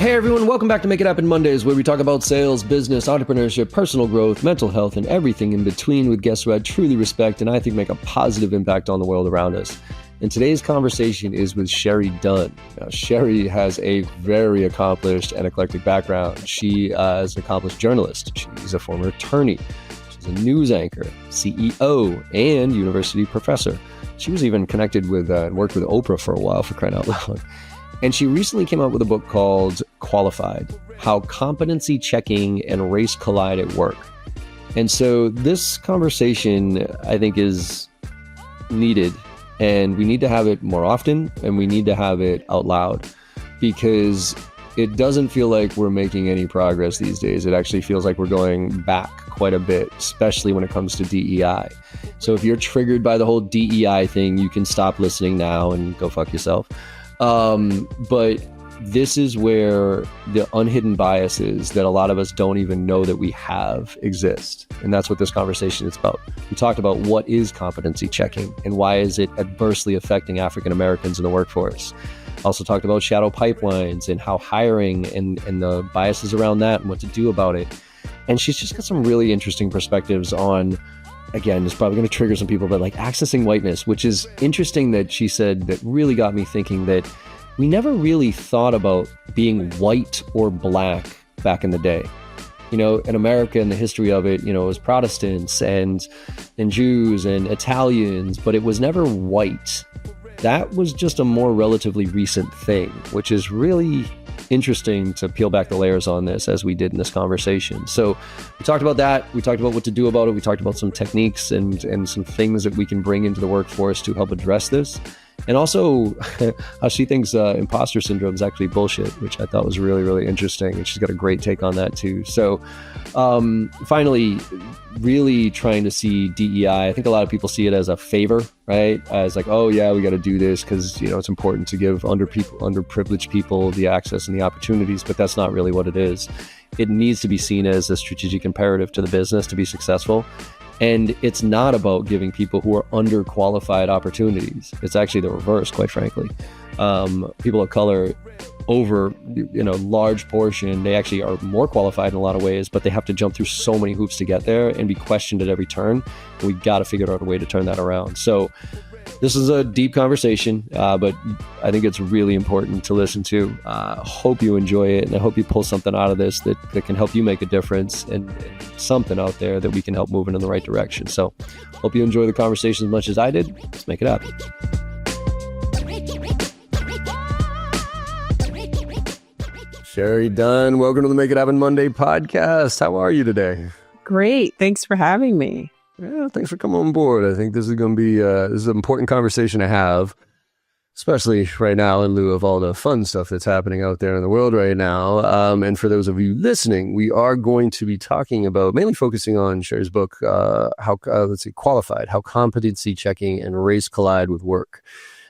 Hey everyone, welcome back to Make It Happen Mondays, where we talk about sales, business, entrepreneurship, personal growth, mental health, and everything in between with guests who I truly respect and I think make a positive impact on the world around us. And today's conversation is with Shari Dunn. Now, Shari has a very accomplished and eclectic background. She is an accomplished journalist. She's a former attorney. She's a news anchor, CEO, and university professor. She was even connected with and worked with Oprah for a while, for crying out loud. And she recently came out with a book called Qualified: How Competency Checking and Race Collide at Work. And so this conversation, I think, is needed, and we need to have it more often, and we need to have it out loud, because it doesn't feel like we're making any progress these days. It actually feels like we're going back quite a bit, especially when it comes to DEI. So if you're triggered by the whole DEI thing, you can stop listening now and go fuck yourself. But this is where the unhidden biases that a lot of us don't even know that we have exist. And that's what this conversation is about. We talked about what is competency checking and why is it adversely affecting African Americans in the workforce. Also talked about shadow pipelines and how hiring and the biases around that and what to do about it. And she's just got some really interesting perspectives on, again, it's probably going to trigger some people, but like accessing whiteness, which is interesting that she said that really got me thinking that we never really thought about being white or black back in the day. You know, in America, in the history of it, you know, it was Protestants and Jews and Italians, but it was never white. That was just a more relatively recent thing, which is really interesting to peel back the layers on this, as we did in this conversation. So we talked about that. We talked about what to do about it. We talked about some techniques and some things that we can bring into the workforce to help address this. And also how she thinks imposter syndrome is actually bullshit, which I thought was really, really interesting. And she's got a great take on that too. So finally, really trying to see DEI. I think a lot of people see it as a favor, right? As like, oh yeah, we got to do this because, you know, it's important to give underprivileged people the access and the opportunities, but that's not really what it is. It needs to be seen as a strategic imperative to the business to be successful. And it's not about giving people who are underqualified opportunities. It's actually the reverse, quite frankly. People of color, over, you know, large portion, they actually are more qualified in a lot of ways, but they have to jump through so many hoops to get there and be questioned at every turn. And we got to figure out a way to turn that around. So this is a deep conversation, but I think it's really important to listen to. Hope you enjoy it, and I hope you pull something out of this that can help you make a difference and something out there that we can help move in the right direction. So hope you enjoy the conversation as much as I did. Let's make it happen. Shari Dunn, welcome to the Make It Happen Monday podcast. How are you today? Great. Thanks for having me. Yeah, thanks for coming on board. I think this is going to be this is an important conversation to have, especially right now in lieu of all the fun stuff that's happening out there in the world right now. And for those of you listening, we are going to be talking about, mainly focusing on Shari's book, Qualified: How Competency Checking and Race Collide with Work,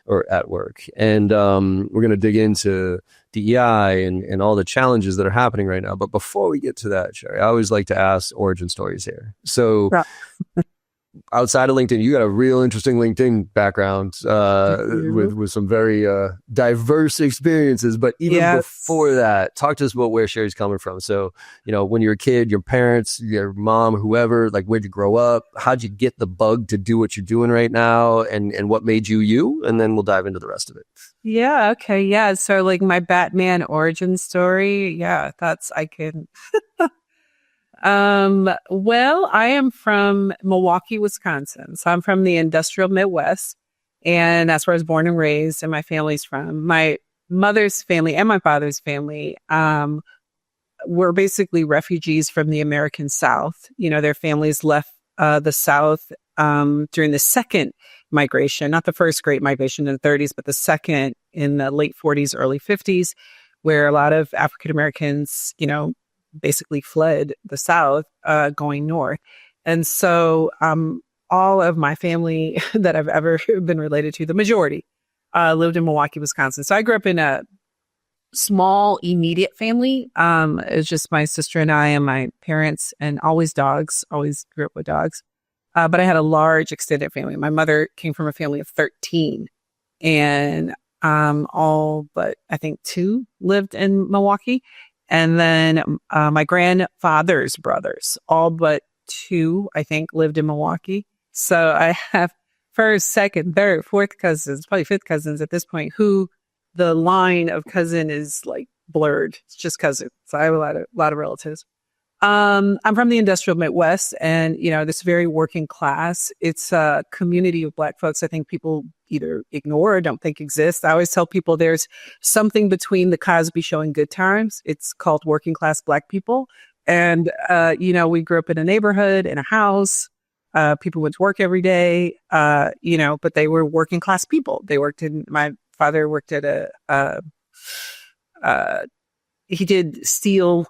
or at Work. And we're going to dig into DEI and all the challenges that are happening right now. But before we get to that, Shari, I always like to ask origin stories here. So outside of LinkedIn, you got a real interesting LinkedIn background with some very diverse experiences. But even before that, talk to us about where Shari's coming from. So, you know, when you're a kid, your parents, your mom, whoever, like, where'd you grow up? How'd you get the bug to do what you're doing right now? And what made you you? And then we'll dive into the rest of it. Yeah. Okay. Yeah. So like my Batman origin story. Yeah. I can. Well, I am from Milwaukee, Wisconsin. So I'm from the industrial Midwest, and that's where I was born and raised, and my family's from. My mother's family and my father's family, were basically refugees from the American South. You know, their families left, the South, during the second migration, not the first great migration in the 30s, but the second in the late 40s, early 50s, where a lot of African Americans, you know, basically fled the South, going north. And so all of my family that I've ever been related to, the majority, lived in Milwaukee, Wisconsin. So I grew up in a small, immediate family. It was just my sister and I and my parents, and always dogs, always grew up with dogs. But I had a large extended family. My mother came from a family of 13. And All but I think two lived in Milwaukee. And then my grandfather's brothers, all but two, I think, lived in Milwaukee. So I have first, second, third, fourth cousins, probably fifth cousins at this point, who the line of cousin is like blurred. It's just cousin. So I have a lot of relatives. I'm from the industrial Midwest, and this very working class. It's a community of Black folks I think people either ignore or don't think exists. I always tell people there's something between the Cosby Show and Good Times. It's called working class Black people. And, we grew up in a neighborhood, in a house. People went to work every day, but they were working class people. My father worked at he did steel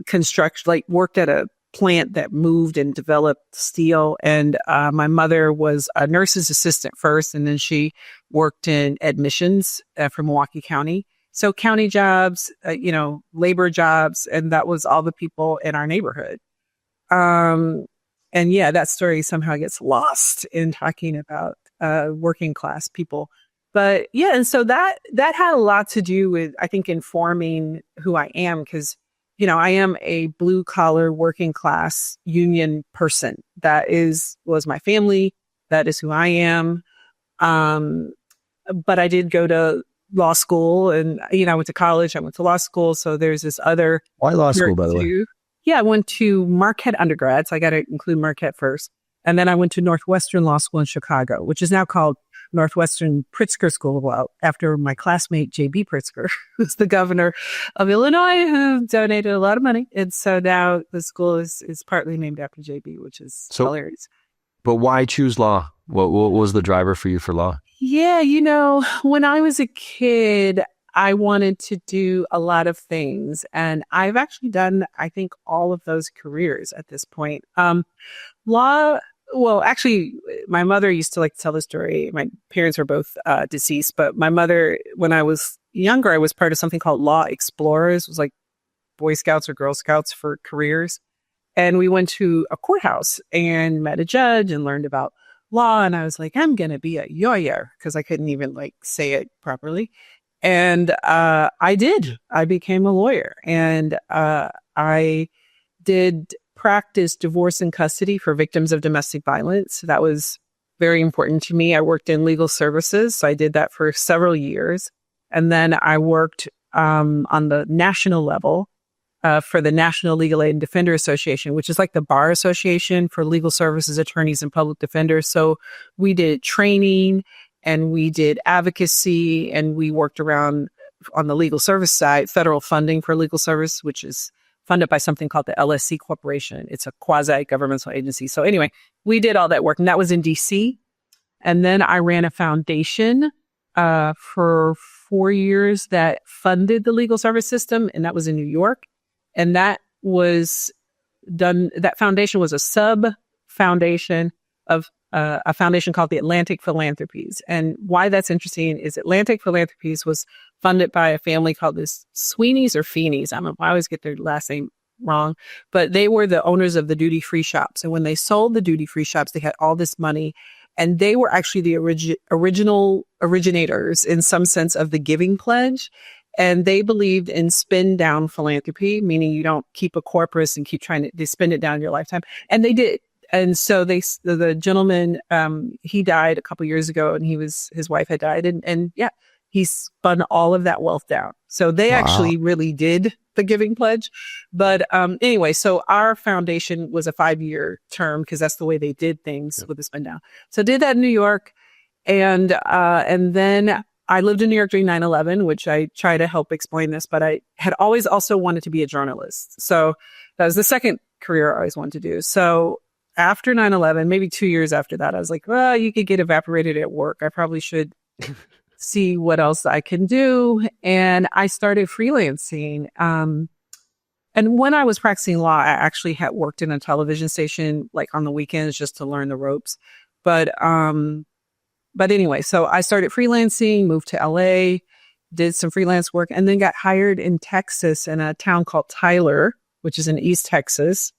construction, like worked at a plant that moved and developed steel. And my mother was a nurse's assistant first, and then she worked in admissions for Milwaukee County. So county jobs, labor jobs, and that was all the people in our neighborhood. And yeah, that story somehow gets lost in talking about working class people. But yeah, and so that had a lot to do with, I think, informing who I am, because I am a blue collar working class union person. That was my family. That is who I am. But I did go to law school, and, I went to college. I went to law school. So there's this other. Why law school, by the way? Yeah, I went to Marquette undergrad. So I got to include Marquette first. And then I went to Northwestern Law School in Chicago, which is now called Northwestern Pritzker School of Law, after my classmate, J.B. Pritzker, who's the governor of Illinois, who donated a lot of money. And so now the school is partly named after J.B., which is hilarious. But why choose law? What was the driver for you for law? Yeah, when I was a kid, I wanted to do a lot of things. And I've actually done, I think, all of those careers at this point. Law. Well, actually, my mother used to like to tell the story. My parents were both deceased, but my mother, when I was younger, I was part of something called Law Explorers. It was like Boy Scouts or Girl Scouts for careers. And we went to a courthouse and met a judge and learned about law. And I was like, I'm going to be a lawyer, because I couldn't even say it properly. And I did. I became a lawyer, and I did practice divorce and custody for victims of domestic violence. That was very important to me. I worked in legal services, so I did that for several years. And then I worked on the national level for the National Legal Aid and Defender Association, which is like the bar association for legal services attorneys and public defenders. So we did training, and we did advocacy, and we worked around on the legal service side, federal funding for legal service, which is funded by something called the LSC Corporation. It's a quasi-governmental agency. So anyway, we did all that work, and that was in DC. And then I ran a foundation for 4 years that funded the legal service system, and that was in New York. And that foundation was a sub-foundation of a foundation called the Atlantic Philanthropies. And why that's interesting is Atlantic Philanthropies was funded by a family called the Sweeneys or Feeneys. I always get their last name wrong, but they were the owners of the duty-free shops. And when they sold the duty-free shops, they had all this money, and they were actually the original originators, in some sense, of the Giving Pledge. And they believed in spend down philanthropy, meaning you don't keep a corpus and keep trying to spend it down your lifetime. And they did. And so the gentleman, he died a couple years ago, and his wife had died, and yeah, he spun all of that wealth down. So they actually really did the Giving Pledge. But anyway, so our foundation was a 5-year term, because that's the way they did things with the spin down. So did that in New York, and then I lived in New York during 9/11, which I try to help explain this, but I had always also wanted to be a journalist. So that was the second career I always wanted to do. So after 9/11, maybe 2 years after that, I was like, well, you could get evaporated at work. I probably should see what else I can do. And I started freelancing. And when I was practicing law, I actually had worked in a television station, like on the weekends, just to learn the ropes. But anyway, so I started freelancing, moved to LA, did some freelance work, and then got hired in Texas in a town called Tyler, which is in East Texas.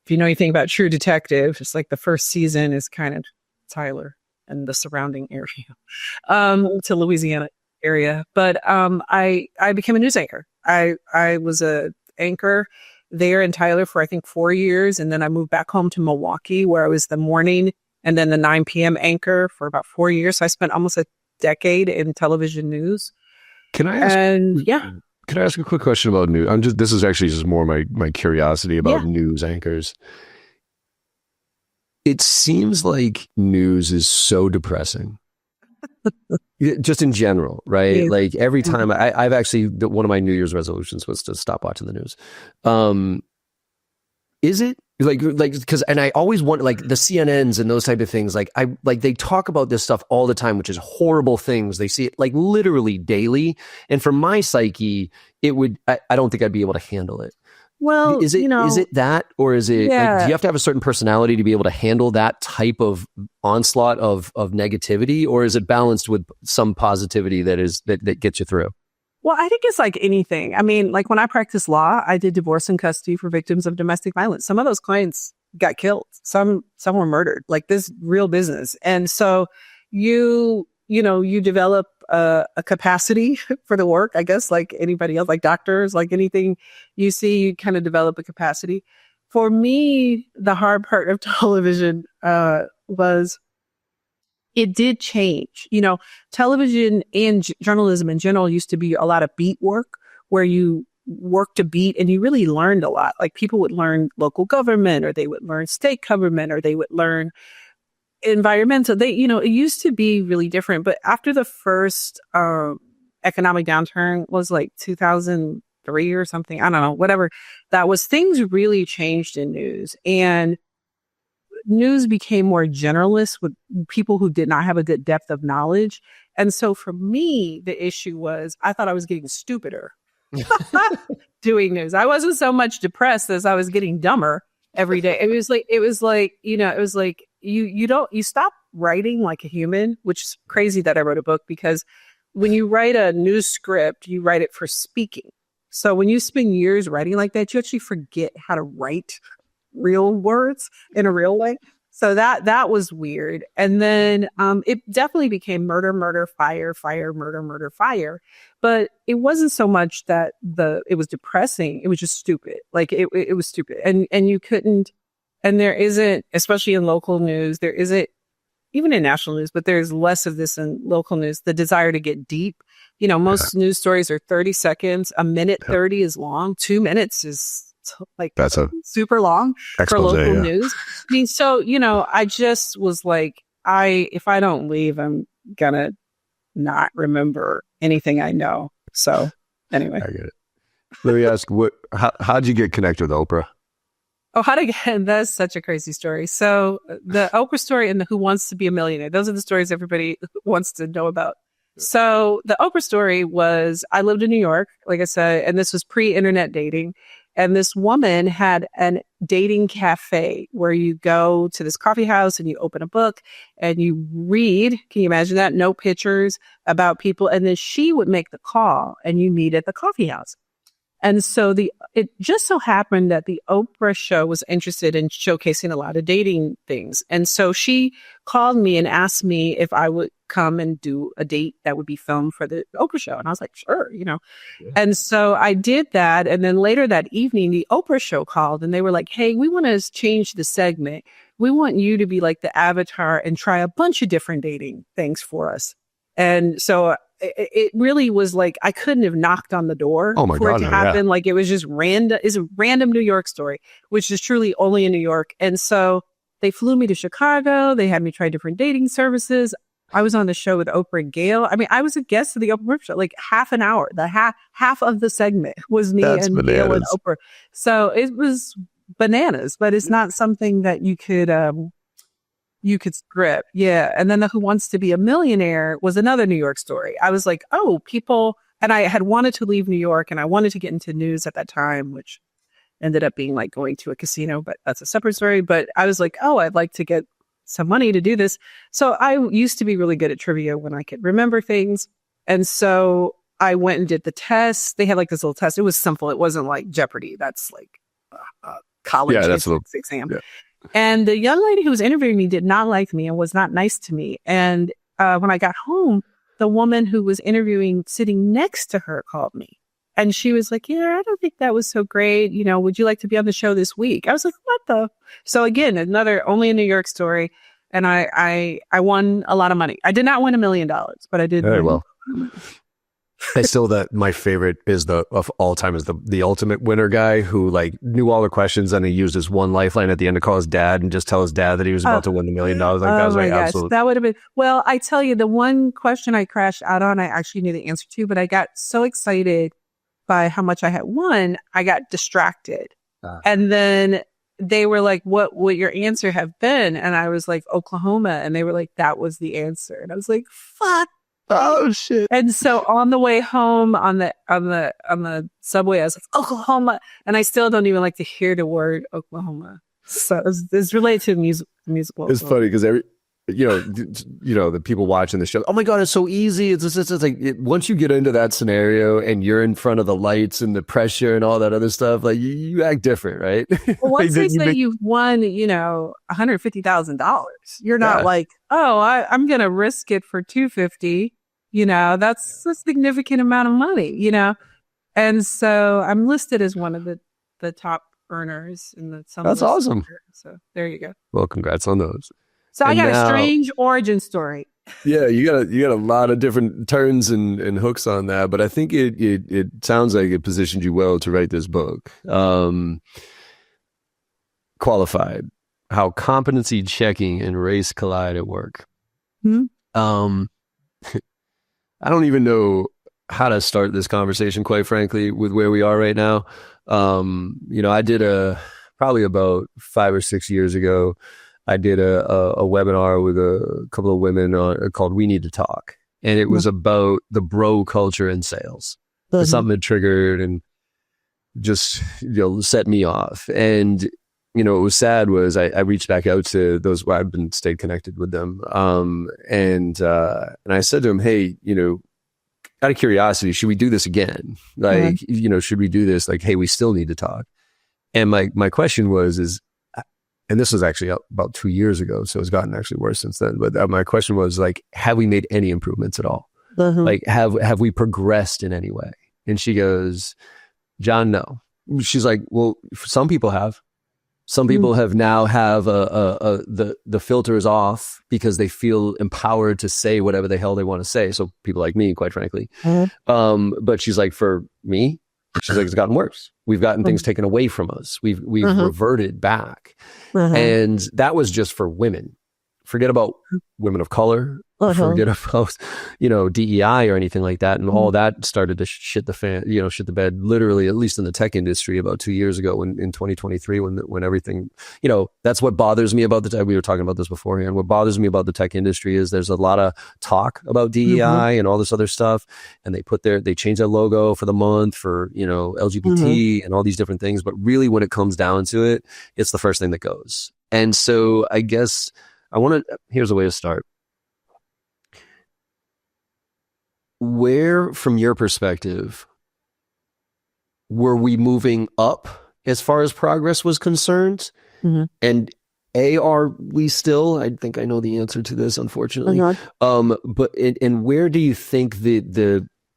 If you know anything about True Detective, it's like the first season is kind of Tyler and the surrounding area, to Louisiana area. But I became a news anchor. I was a anchor there in Tyler for I think 4 years, and then I moved back home to Milwaukee where I was the morning and then the 9 p.m. anchor for about 4 years. So I spent almost a decade in television news. Can I ask? And yeah. Can I ask a quick question about news? This is actually just more my curiosity about news anchors. It seems like news is so depressing. Just in general, right? Yeah. Like every time I've actually, one of my New Year's resolutions was to stop watching the news. Is it like, because, and I always want like the CNNs and those type of things, like they talk about this stuff all the time, which is horrible things. They see it like literally daily. And for my psyche, I don't think I'd be able to handle it. Well, is it that, or is it like, do you have to have a certain personality to be able to handle that type of onslaught of negativity, or is it balanced with some positivity that gets you through? Well, I think it's like anything. I mean, like when I practiced law, I did divorce and custody for victims of domestic violence. Some of those clients got killed. Some were murdered. Like this real business. And so you develop a capacity for the work, I guess, like anybody else, like doctors, like anything you see, you kind of develop a capacity. For me, the hard part of television was it did change. Television and journalism in general used to be a lot of beat work where you worked a beat and you really learned a lot. Like people would learn local government, or they would learn state government, or they would learn environmental. It used to be really different. But after the first economic downturn was like 2003 or something, I don't know, whatever that was, things really changed in news. And news became more generalist with people who did not have a good depth of knowledge. And so for me, the issue was I thought I was getting stupider doing news. I wasn't so much depressed as I was getting dumber every day. It was like you stop writing like a human, which is crazy that I wrote a book, because when you write a news script, you write it for speaking. So when you spend years writing like that, you actually forget how to write real words in a real way. So that was weird. And then it definitely became murder, murder, fire, fire, murder, murder, fire. But it wasn't so much that it was depressing. It was just stupid. Like it was stupid. And you couldn't, and there isn't, especially in local news, there isn't, even in national news, but there's less of this in local news, the desire to get deep. Most news stories are 30 seconds. A minute 30 is long. 2 minutes is like that's a super long for local news. I mean, so, I just was like, if I don't leave, I'm gonna not remember anything I know. So anyway. I get it. Let me ask, how'd you get connected with Oprah? Oh, how to get, that's such a crazy story. So the Oprah story and the Who Wants to Be a Millionaire, those are the stories everybody wants to know about. So the Oprah story was, I lived in New York, like I said, and this was pre-internet dating. And this woman had a dating cafe where you go to this coffee house and you open a book and you read. Can you imagine that? No pictures about people. And then she would make the call and you meet at the coffee house. And so it just so happened that the Oprah show was interested in showcasing a lot of dating things. And so she called me and asked me if I would come and do a date that would be filmed for the Oprah show. And I was like, sure, Yeah. And so I did that. And then later that evening, the Oprah show called and they were like, hey, we want to change the segment. We want you to be like the avatar and try a bunch of different dating things for us. And so it really was like, I couldn't have knocked on the door for it to happen. Yeah. Like it was just random. It's a random New York story, which is truly only in New York. And so they flew me to Chicago. They had me try different dating services. I was on the show with Oprah and Gail. I mean, I was a guest of the Oprah show, like half an hour. The half of the segment was me and Gail and Oprah. So it was bananas, but it's not something that you could script. Yeah. And then the Who Wants to Be a Millionaire was another New York story. I was like, oh, people, and I had wanted to leave New York and I wanted to get into news at that time, which ended up being like going to a casino, but that's a separate story. But I was like, oh, I'd like to get some money to do this. So I used to be really good at trivia when I could remember things. And so I went and did the test. They had like this little test. It was simple. It wasn't like Jeopardy. That's like a college exam. Yeah. And the young lady who was interviewing me did not like me and was not nice to me. And when I got home, the woman who was interviewing sitting next to her called me. And she was like, yeah, I don't think that was so great. Would you like to be on the show this week? I was like, what the? So again, another only in New York story. And I won a lot of money. I did not win $1 million, but I did Very win well. I still that my favorite is of all time is the ultimate winner guy who like knew all the questions and he used his one lifeline at the end to call his dad and just tell his dad that he was about to win $1 million. Like that was my absolute. That would have been, well, I tell you, the one question I crashed out on, I actually knew the answer to, but I got so excited by how much I had won, I got distracted. And then they were like, what would your answer have been? And I was like, Oklahoma. And they were like, that was the answer. And I was like, fuck. Oh shit. And so on the way home on the subway, I was like, Oklahoma. And I still don't even like to hear the word Oklahoma. So it's related to musical. It's funny because the people watching the show, oh my God, it's so easy. It's like once you get into that scenario and you're in front of the lights and the pressure and all that other stuff, like you act different, right? Well, once they say you've won, $150,000, you're not like, oh, I'm going to risk it for $250. That's a significant amount of money, And so I'm listed as one of the top earners in the summer. That's awesome. So there you go. Well, congrats on those. So I got a strange origin story. Yeah, you got a lot of different turns and hooks on that, but I think it sounds like it positioned you well to write this book. Qualified: How Competency Checking and Race Collide at Work. I don't even know how to start this conversation, quite frankly, with where we are right now. I did probably about 5 or 6 years ago. I did a webinar with a couple of women called We Need to Talk. And it was about the bro culture in sales. Something that triggered and just, set me off. And, what was sad was I reached back out to those where I've stayed connected with them. And I said to them, hey, out of curiosity, should we do this again? Like, should we do this? Like, hey, we still need to talk. And my question was, and this was actually about 2 years ago, so it's gotten actually worse since then. But my question was like, have we made any improvements at all? Like, have we progressed in any way? And she goes, John, no. She's like, well, some people have. Some people have now the filter is off because they feel empowered to say whatever the hell they want to say. So people like me, quite frankly. But she's like, for me, she's like, it's gotten worse. We've gotten things taken away from us. We've reverted back. And that was just for women. Forget about women of color. Forget about, DEI or anything like that. And all that started to shit the bed, literally, at least in the tech industry about 2 years ago in 2023, when everything, that's what bothers me about the tech. We were talking about this beforehand. What bothers me about the tech industry is there's a lot of talk about DEI and all this other stuff. And they change their logo for the month for, LGBT and all these different things. But really when it comes down to it, it's the first thing that goes. And so I guess here's a way to start. Where, from your perspective, were we moving up as far as progress was concerned? And are we still? I think I know the answer to this, unfortunately. But where do you think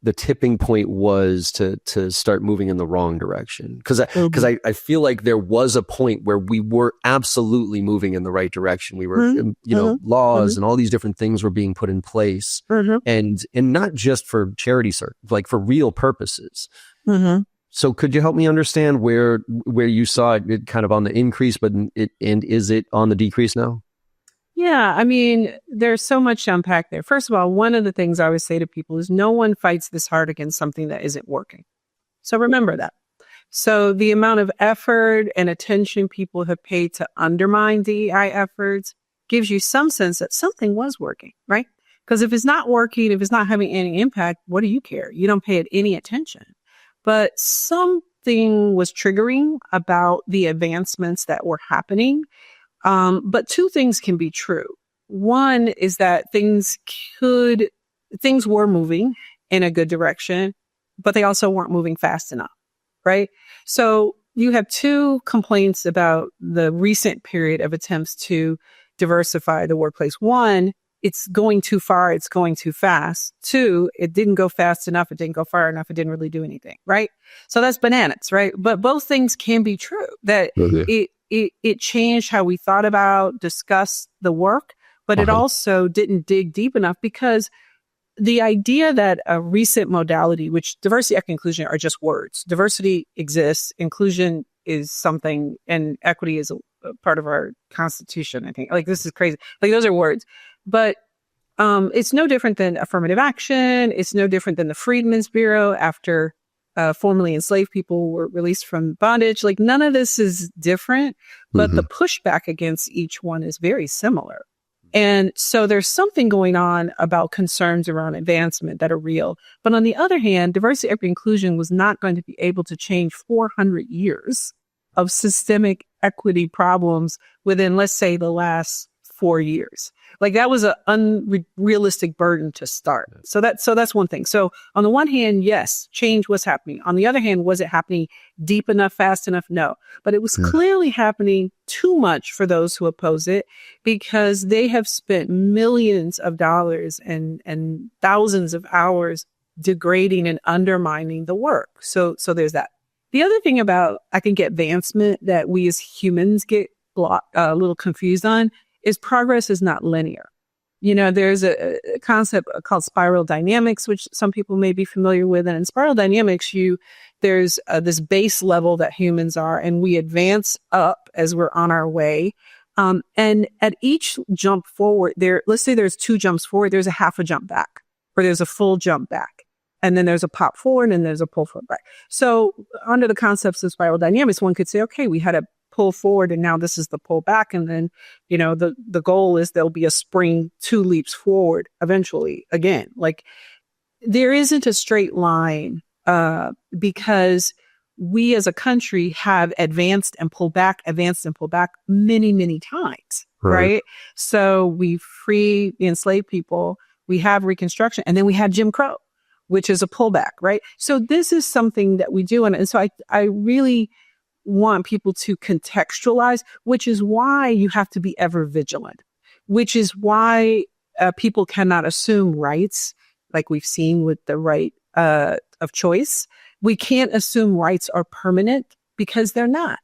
the tipping point was to start moving in the wrong direction? Because I feel like there was a point where we were absolutely moving in the right direction. We were, laws and all these different things were being put in place, and not just for charity, like for real purposes. So could you help me understand where you saw it kind of on the increase, and is it on the decrease now? Yeah, I mean, there's so much to unpack there. First of all, one of the things I always say to people is no one fights this hard against something that isn't working. So remember that. So the amount of effort and attention people have paid to undermine DEI efforts gives you some sense that something was working, right? Because if it's not working, if it's not having any impact, what do you care? You don't pay it any attention. But something was triggering about the advancements that were happening. But two things can be true. One is that things were moving in a good direction, but they also weren't moving fast enough, right? So you have two complaints about the recent period of attempts to diversify the workplace. One, it's going too far, it's going too fast. 2, it didn't go fast enough, it didn't go far enough, it didn't really do anything, right? So that's bananas, right? But both things can be true, that it changed how we thought about, discussed the work, but it also didn't dig deep enough, because the idea that a recent modality, which diversity, equity, inclusion are just words. Diversity exists, inclusion is something, and equity is a part of our constitution, I think. Like, this is crazy. Like, those are words. But it's no different than affirmative action. It's no different than the Freedmen's Bureau after formerly enslaved people were released from bondage. Like, none of this is different, but the pushback against each one is very similar. And so there's something going on about concerns around advancement that are real. But on the other hand, diversity, equity, inclusion was not going to be able to change 400 years of systemic equity problems within, let's say, the last 4 years. Like, that was an unrealistic burden to start. So that's one thing. So on the one hand, yes, change was happening. On the other hand, was it happening deep enough, fast enough? No. But it was clearly happening too much for those who oppose it, because they have spent millions of dollars and thousands of hours degrading and undermining the work. So there's that. The other thing about, I think, advancement that we as humans get a little confused on is progress is not linear. You know, there's a concept called spiral dynamics, which some people may be familiar with. And in spiral dynamics, there's this base level that humans are, and we advance up as we're on our way. And at each jump forward, let's say there's 2 jumps forward, there's a half a jump back, or there's a full jump back. And then there's a pop forward and there's a pull forward back. So under the concepts of spiral dynamics, one could say, okay, we had a pull forward and now this is the pull back. And then, you know, the goal is there'll be a spring 2 leaps forward eventually again. Like, there isn't a straight line because we as a country have advanced and pulled back many, many times. Right? So we free the enslaved people, we have Reconstruction, and then we had Jim Crow, which is a pullback, right? So this is something that we do. And so I really want people to contextualize, which is why you have to be ever vigilant, which is why people cannot assume rights, like we've seen with the right of choice. We can't assume rights are permanent, because they're not.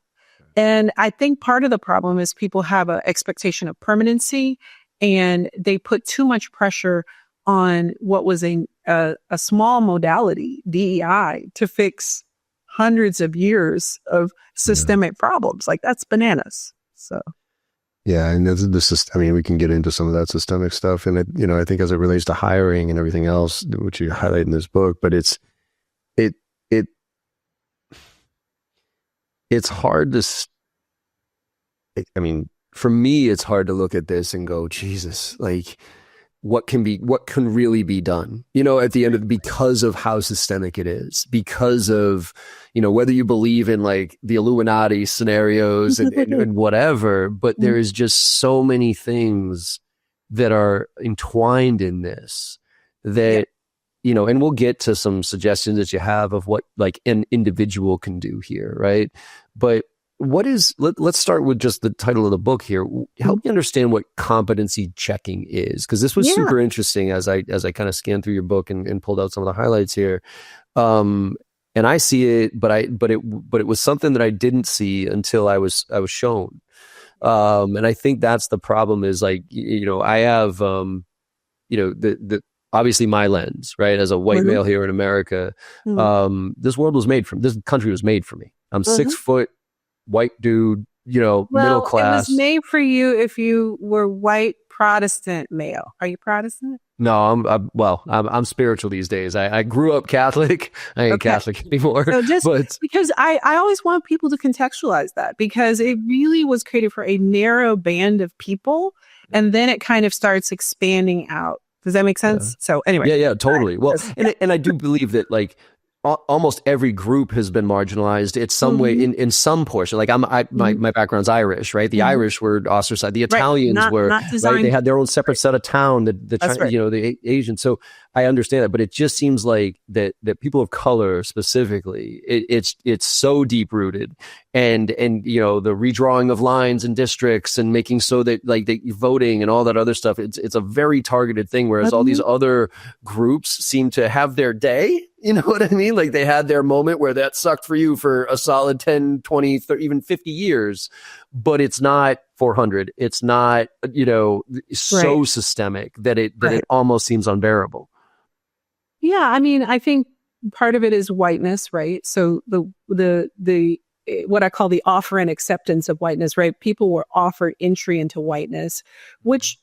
And I think part of the problem is people have an expectation of permanency, and they put too much pressure on what was a small modality, DEI, to fix hundreds of years of systemic problems. Like, that's bananas. So. Yeah. And I mean, we can get into some of that systemic stuff. And, I think as it relates to hiring and everything else, which you highlight in this book, but it's hard to, for me, it's hard to look at this and go, Jesus, like, what can really be done, at the end of because of how systemic it is, because of, whether you believe in like the Illuminati scenarios and whatever, but there is just so many things that are entwined in this that, and we'll get to some suggestions that you have of what like an individual can do here. Right. But let's start with just the title of the book here. Help me understand what competency checking is, because this was super interesting as I kind of scanned through your book and pulled out some of the highlights here. And I see it, but it was something that I didn't see until I was shown. And I think that's the problem is like, I have, the obviously my lens, right? As a white male here in America, this country was made for me. I'm 6 foot, white dude, middle class. It was made for you if you were white Protestant male. Are you Protestant? No, I'm spiritual these days. I grew up Catholic. I ain't Catholic anymore. So because I always want people to contextualize that, because it really was created for a narrow band of people, and then it kind of starts expanding out. Does that make sense? So anyway. Yeah, totally. Well, and I do believe that like almost every group has been marginalized. It's some way in some portion. Like my background's Irish, right? The Irish were ostracized. The Italians were, right? They had their own separate set of town. The Asians. So I understand that, but it just seems like that people of color specifically, it's so deep rooted, and the redrawing of lines and districts and making so that like the voting and all that other stuff. It's a very targeted thing. Whereas all these other groups seem to have their day. You know what I mean? Like they had their moment where that sucked for you for a solid 10, 20, 30, even 50 years, but it's not 400. It's not, so systemic that it almost seems unbearable. Yeah. I mean, I think part of it is whiteness, right? So the what I call the offer and acceptance of whiteness, right? People were offered entry into whiteness, which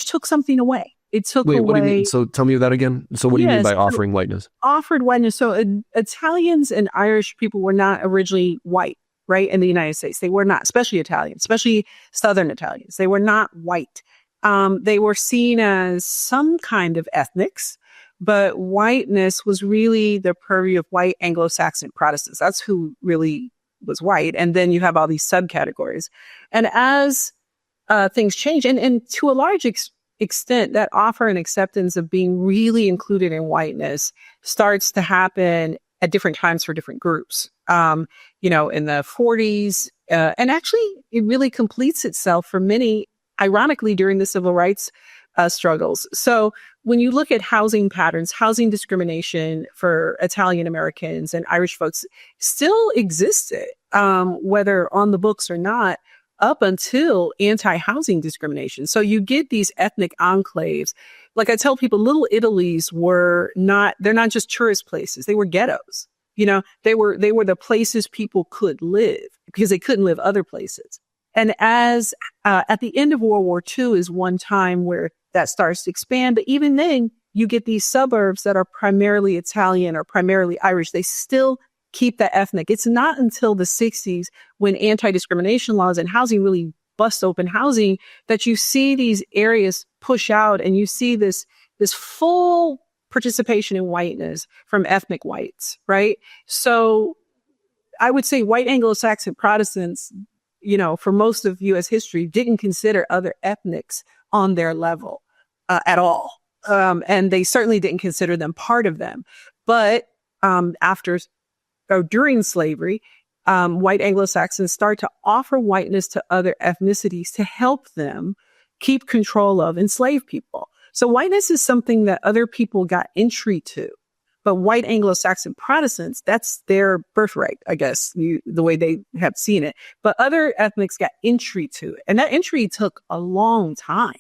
took something away. It took away. What do you mean? So tell me that again. So what do you mean by offering whiteness? Offered whiteness. So Italians and Irish people were not originally white, right? In the United States, they were not, especially Italians, especially Southern Italians. They were not white. They were seen as some kind of ethnics, but whiteness was really the purview of white Anglo-Saxon Protestants. That's who really was white. And then you have all these subcategories. And as things change, and to a large extent, that offer and acceptance of being really included in whiteness starts to happen at different times for different groups. In the 40s, and actually it really completes itself for many, ironically, during the civil rights struggles. So when you look at housing patterns, housing discrimination for Italian Americans and Irish folks still existed, whether on the books or not, up until anti-housing discrimination. So you get these ethnic enclaves. Like I tell people, Little Italies they're not just tourist places. They were ghettos. They were the places people could live because they couldn't live other places. And as at the end of World War II is one time where that starts to expand. But even then, you get these suburbs that are primarily Italian or primarily Irish. They still keep that ethnic. It's not until the 60s when anti-discrimination laws and housing really bust open housing that you see these areas push out and you see this full participation in whiteness from ethnic whites, right? So I would say white Anglo-Saxon Protestants, for most of U.S. history, didn't consider other ethnics on their level at all. And they certainly didn't consider them part of them. But during slavery, white Anglo-Saxons start to offer whiteness to other ethnicities to help them keep control of enslaved people. So whiteness is something that other people got entry to. But white Anglo-Saxon Protestants, that's their birthright, I guess, the way they have seen it. But other ethnics got entry to it. And that entry took a long time.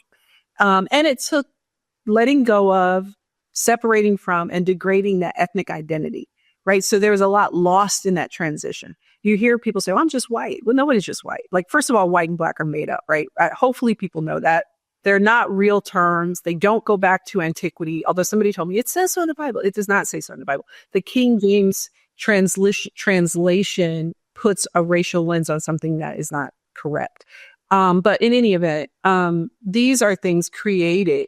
And it took letting go of, separating from, and degrading that ethnic identity, right? So there was a lot lost in that transition. You hear people say, I'm just white. Well, nobody's just white. Like, first of all, white and black are made up, right? Hopefully people know that. They're not real terms. They don't go back to antiquity. Although somebody told me it says so in the Bible. It does not say so in the Bible. The King James translation puts a racial lens on something that is not correct. But in any event, these are things created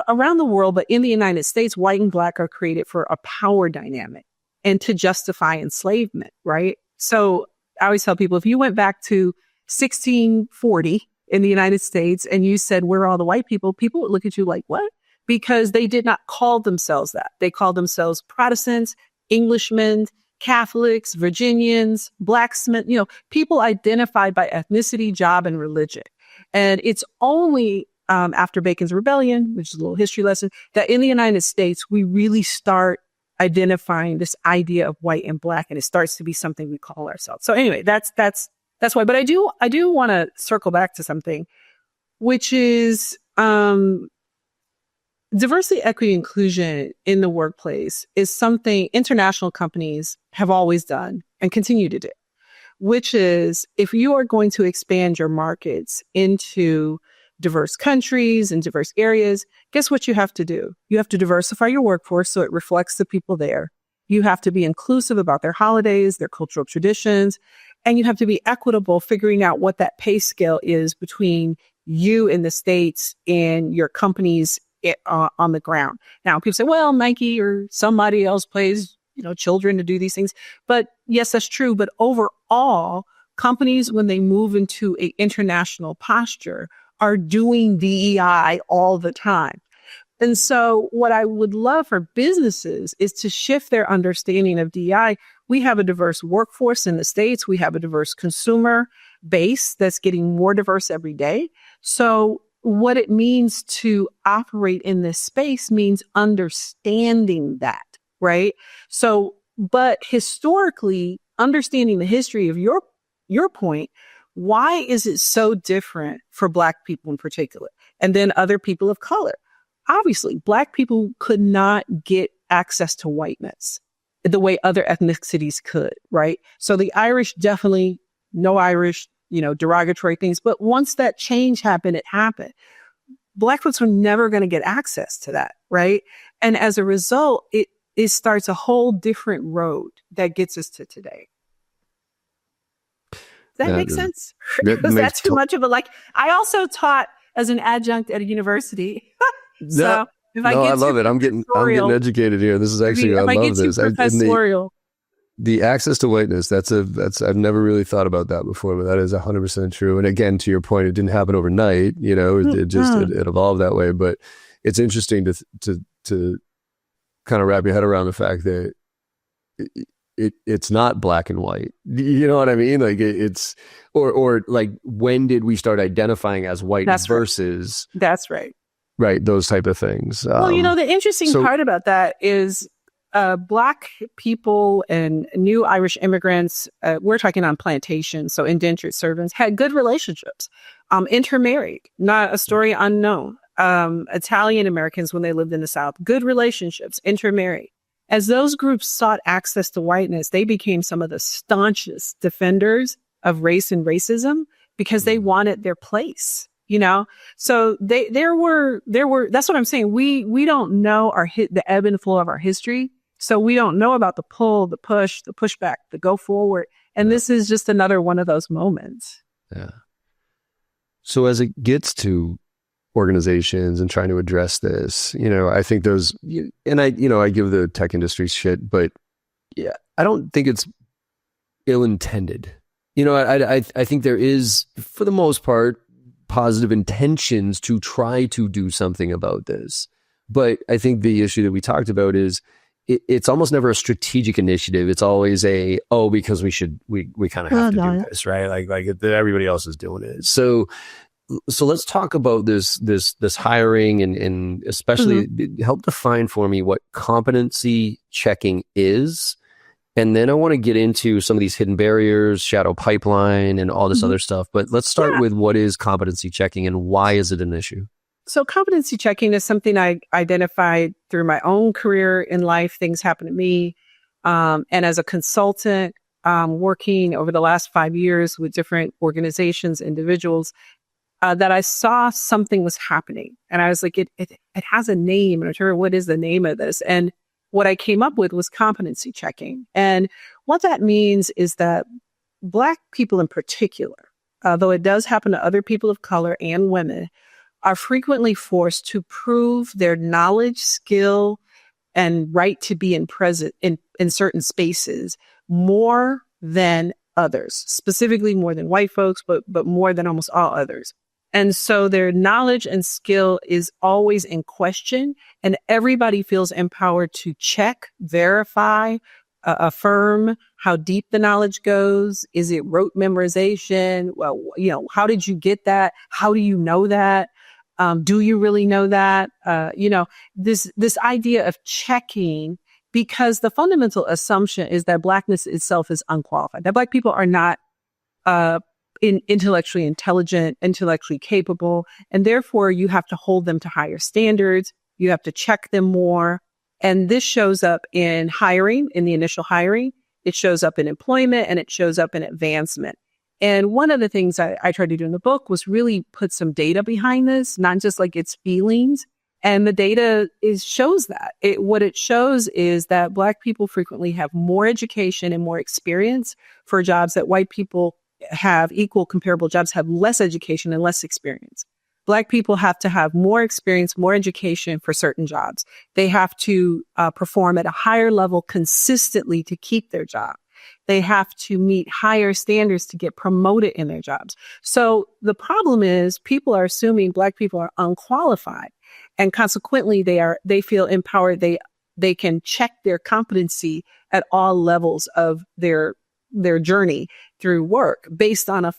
around the world, but in the United States, white and black are created for a power dynamic and to justify enslavement, right? So I always tell people, if you went back to 1640 in the United States and you said, where are all the white people? People would look at you like, what? Because they did not call themselves that. They called themselves Protestants, Englishmen, Catholics, Virginians, blacksmen, people identified by ethnicity, job, and religion. And it's only after Bacon's Rebellion, which is a little history lesson, that in the United States, we really start identifying this idea of white and black, and it starts to be something we call ourselves. So anyway, that's why. But I do want to circle back to something, which is diversity, equity, inclusion in the workplace is something international companies have always done and continue to do, which is if you are going to expand your markets into diverse countries and diverse areas, guess what you have to do? You have to diversify your workforce so it reflects the people there. You have to be inclusive about their holidays, their cultural traditions, and you have to be equitable, figuring out what that pay scale is between you in the States and your companies on the ground. Now, people say, well, Nike or somebody else pays children to do these things. But yes, that's true. But overall, companies, when they move into an international posture, are doing DEI all the time. And so what I would love for businesses is to shift their understanding of DEI. We have a diverse workforce in the States. We have a diverse consumer base that's getting more diverse every day. So what it means to operate in this space means understanding that, right? So, but historically, understanding the history of your point, why is it so different for Black people in particular, and then other people of color? Obviously, Black people could not get access to whiteness the way other ethnicities could, right? So the Irish definitely, no Irish, derogatory things. But once that change happened, it happened. Black folks were never going to get access to that, right? And as a result, it starts a whole different road that gets us to today. Does that make sense? Was that too much of I also taught as an adjunct at a university. So if I love it. I'm getting educated here. This is actually, I love this. Professorial. The access to whiteness, I've never really thought about that before, but that is 100% true. And again, to your point, it didn't happen overnight, it evolved that way. But it's interesting to kind of wrap your head around the fact that it's not black and white. You know what I mean? Like it's, or like, when did we start identifying as white versus? Right. That's right. Right. Those type of things. Well, the interesting part about that is Black people and new Irish immigrants, we're talking on plantations, so indentured servants, had good relationships, intermarried, not a story unknown. Italian Americans, when they lived in the South, good relationships, intermarried. As those groups sought access to whiteness, they became some of the staunchest defenders of race and racism because they wanted their place. So there were, that's what I'm saying. We don't know the ebb and flow of our history. So we don't know about the pull, the push, the pushback, the go forward. And this is just another one of those moments. Yeah. So as it gets to organizations and trying to address this, I think those, and I give the tech industry shit, but yeah, I don't think it's ill-intended. I think there is, for the most part, positive intentions to try to do something about this. But I think the issue that we talked about is it's almost never a strategic initiative. It's always because we kind of have to do this, right? Like everybody else is doing it. So let's talk about this hiring and especially help define for me what competency checking is. And then I want to get into some of these hidden barriers, shadow pipeline, and all this other stuff. But let's start with what is competency checking and why is it an issue? So competency checking is something I identified through my own career in life. Things happen to me. And as a consultant, working over the last 5 years with different organizations, individuals, that I saw something was happening. And I was like, it has a name. And I'm sure, what is the name of this? And what I came up with was competency checking. And what that means is that Black people in particular, though it does happen to other people of color and women, are frequently forced to prove their knowledge, skill, and right to be in certain spaces more than others, specifically more than white folks, but more than almost all others. And so their knowledge and skill is always in question, and everybody feels empowered to check, verify, affirm how deep the knowledge goes. Is it rote memorization? Well, how did you get that? How do you know that? Do you really know that? This idea of checking, because the fundamental assumption is that Blackness itself is unqualified, that Black people are not intellectually intelligent, intellectually capable, and therefore you have to hold them to higher standards. You have to check them more. And this shows up in hiring, in the initial hiring. It shows up in employment, and it shows up in advancement. And one of the things I tried to do in the book was really put some data behind this, not just like its feelings. And the data shows that. What it shows is that Black people frequently have more education and more experience for jobs that white people have equal comparable jobs, have less education and less experience. Black people have to have more experience, more education for certain jobs. They have to perform at a higher level consistently to keep their job. They have to meet higher standards to get promoted in their jobs. So the problem is people are assuming Black people are unqualified, and consequently they feel empowered. They can check their competency at all levels of their journey through work based on a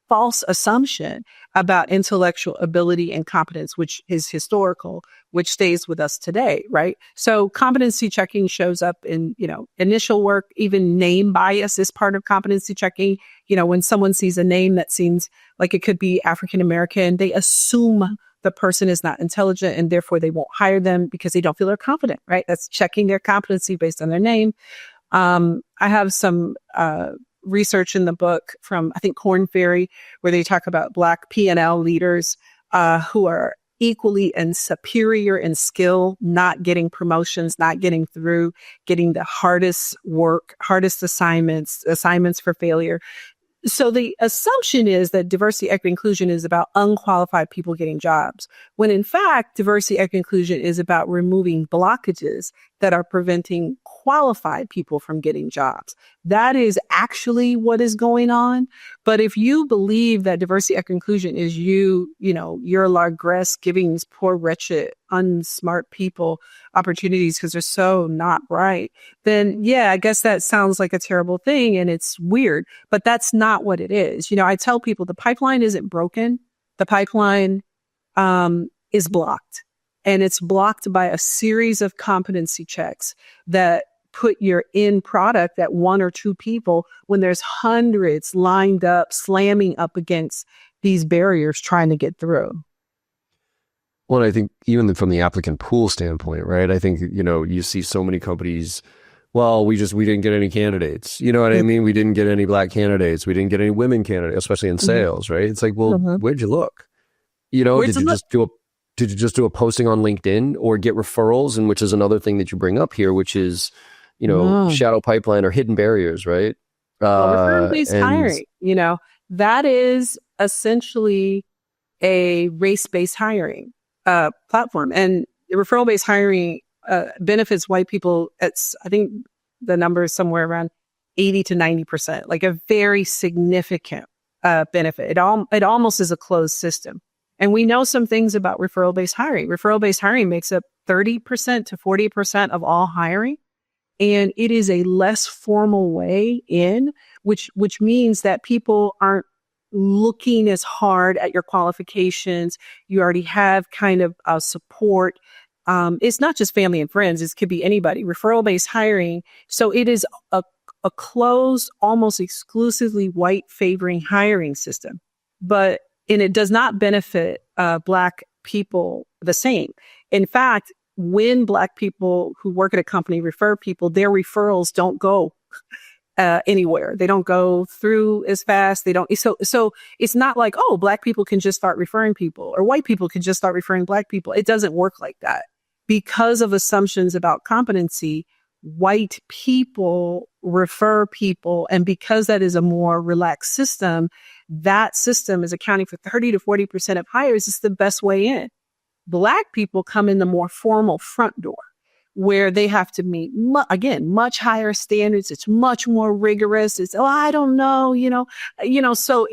false assumption about intellectual ability and competence, which is historical, which stays with us today, right? So competency checking shows up in, initial work. Even name bias is part of competency checking. When someone sees a name that seems like it could be African American, they assume the person is not intelligent and therefore they won't hire them because they don't feel they're competent, right? That's checking their competency based on their name. I have some research in the book from, I think, Korn Ferry, where they talk about Black P&L leaders who are equally and superior in skill, not getting promotions, not getting through, getting the hardest work, hardest assignments for failure. So the assumption is that diversity, equity, inclusion is about unqualified people getting jobs, when in fact, diversity, equity, inclusion is about removing blockages that are preventing qualified people from getting jobs. That is actually what is going on. But if you believe that diversity, equity, inclusion is you're largesse giving these poor, wretched, unsmart people opportunities because they're so not right, then yeah, I guess that sounds like a terrible thing and it's weird, but that's not what it is. I tell people the pipeline isn't broken. The pipeline is blocked, and it's blocked by a series of competency checks that put your end product at one or two people when there's hundreds lined up, slamming up against these barriers trying to get through. Well, I think even from the applicant pool standpoint, right? I think, you see so many companies, well, we didn't get any candidates. You know what I mean? We didn't get any Black candidates. We didn't get any women candidates, especially in sales, right? It's like, well, where'd you look? Did you just do a posting on LinkedIn or get referrals? And which is another thing that you bring up here, which is, shadow pipeline or hidden barriers, right? Referral-based hiring, that is essentially a race-based hiring platform. And referral-based hiring benefits white people. I think the number is somewhere around 80 to 90%, like a very significant benefit. It almost is a closed system. And we know some things about referral-based hiring. Referral-based hiring makes up 30% to 40% of all hiring. And it is a less formal way in, which means that people aren't looking as hard at your qualifications. You already have kind of support. It's not just family and friends. It could be anybody. Referral-based hiring. So it is a closed, almost exclusively white favoring hiring system. And it does not benefit Black people the same. In fact, when Black people who work at a company refer people, their referrals don't go anywhere. They don't go through as fast. They don't. So it's not like, oh, Black people can just start referring people, or white people can just start referring Black people. It doesn't work like that. Because of assumptions about competency, white people refer people. And because that is a more relaxed system, that system is accounting for 30 to 40% of hires. It's the best way in. Black people come in the more formal front door, where they have to meet, much higher standards. It's much more rigorous. It's, I don't know, so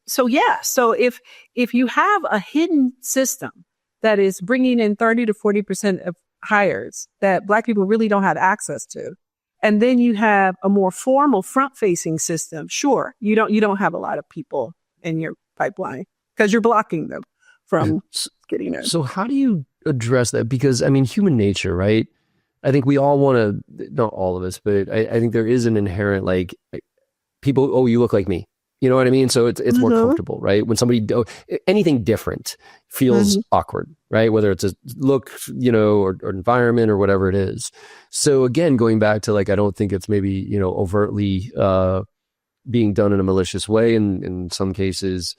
So if you have a hidden system that is bringing in 30 to 40% of hires that Black people really don't have access to, and then you have a more formal front-facing system, sure, you don't have a lot of people in your pipeline because you're blocking them from getting there. So how do you address that? Because human nature, right? I think we all want to, not all of us, but I think there is an inherent, like, people, oh, you look like me. You know what I mean? So it's more comfortable, right? When somebody, anything different feels awkward, right? Whether it's a look, or environment or whatever it is. So again, going back to, like, I don't think it's maybe, overtly being done in a malicious way in some cases.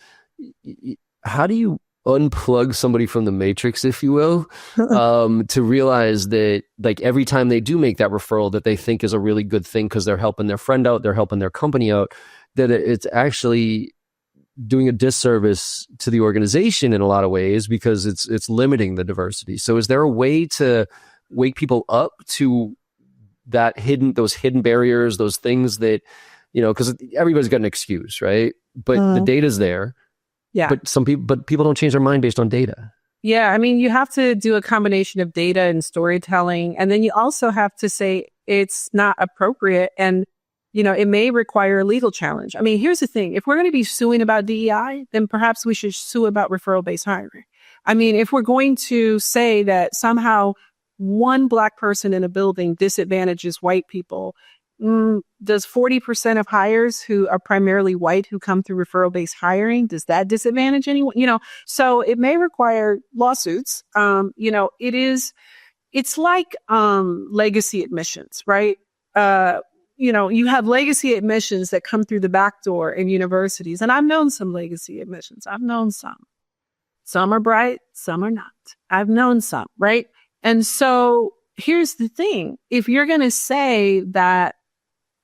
How do you unplug somebody from the matrix, if you will, to realize that, like, every time they do make that referral that they think is a really good thing because they're helping their friend out, they're helping their company out, that it's actually doing a disservice to the organization in a lot of ways because it's limiting the diversity. So is there a way to wake people up to those hidden barriers, those things that, because everybody's got an excuse, right? But the data's there. Yeah. But people don't change their mind based on data. Yeah. I mean, you have to do a combination of data and storytelling. And then you also have to say it's not appropriate. And, it may require a legal challenge. I mean, here's the thing. If we're going to be suing about DEI, then perhaps we should sue about referral-based hiring. I mean, if we're going to say that somehow one Black person in a building disadvantages white people, does 40% of hires who are primarily white who come through referral-based hiring, does that disadvantage anyone? So it may require lawsuits. It's like legacy admissions, right? You have legacy admissions that come through the back door in universities. And I've known some legacy admissions. I've known some. Some are bright, some are not. I've known some, right? And so here's the thing. If you're going to say that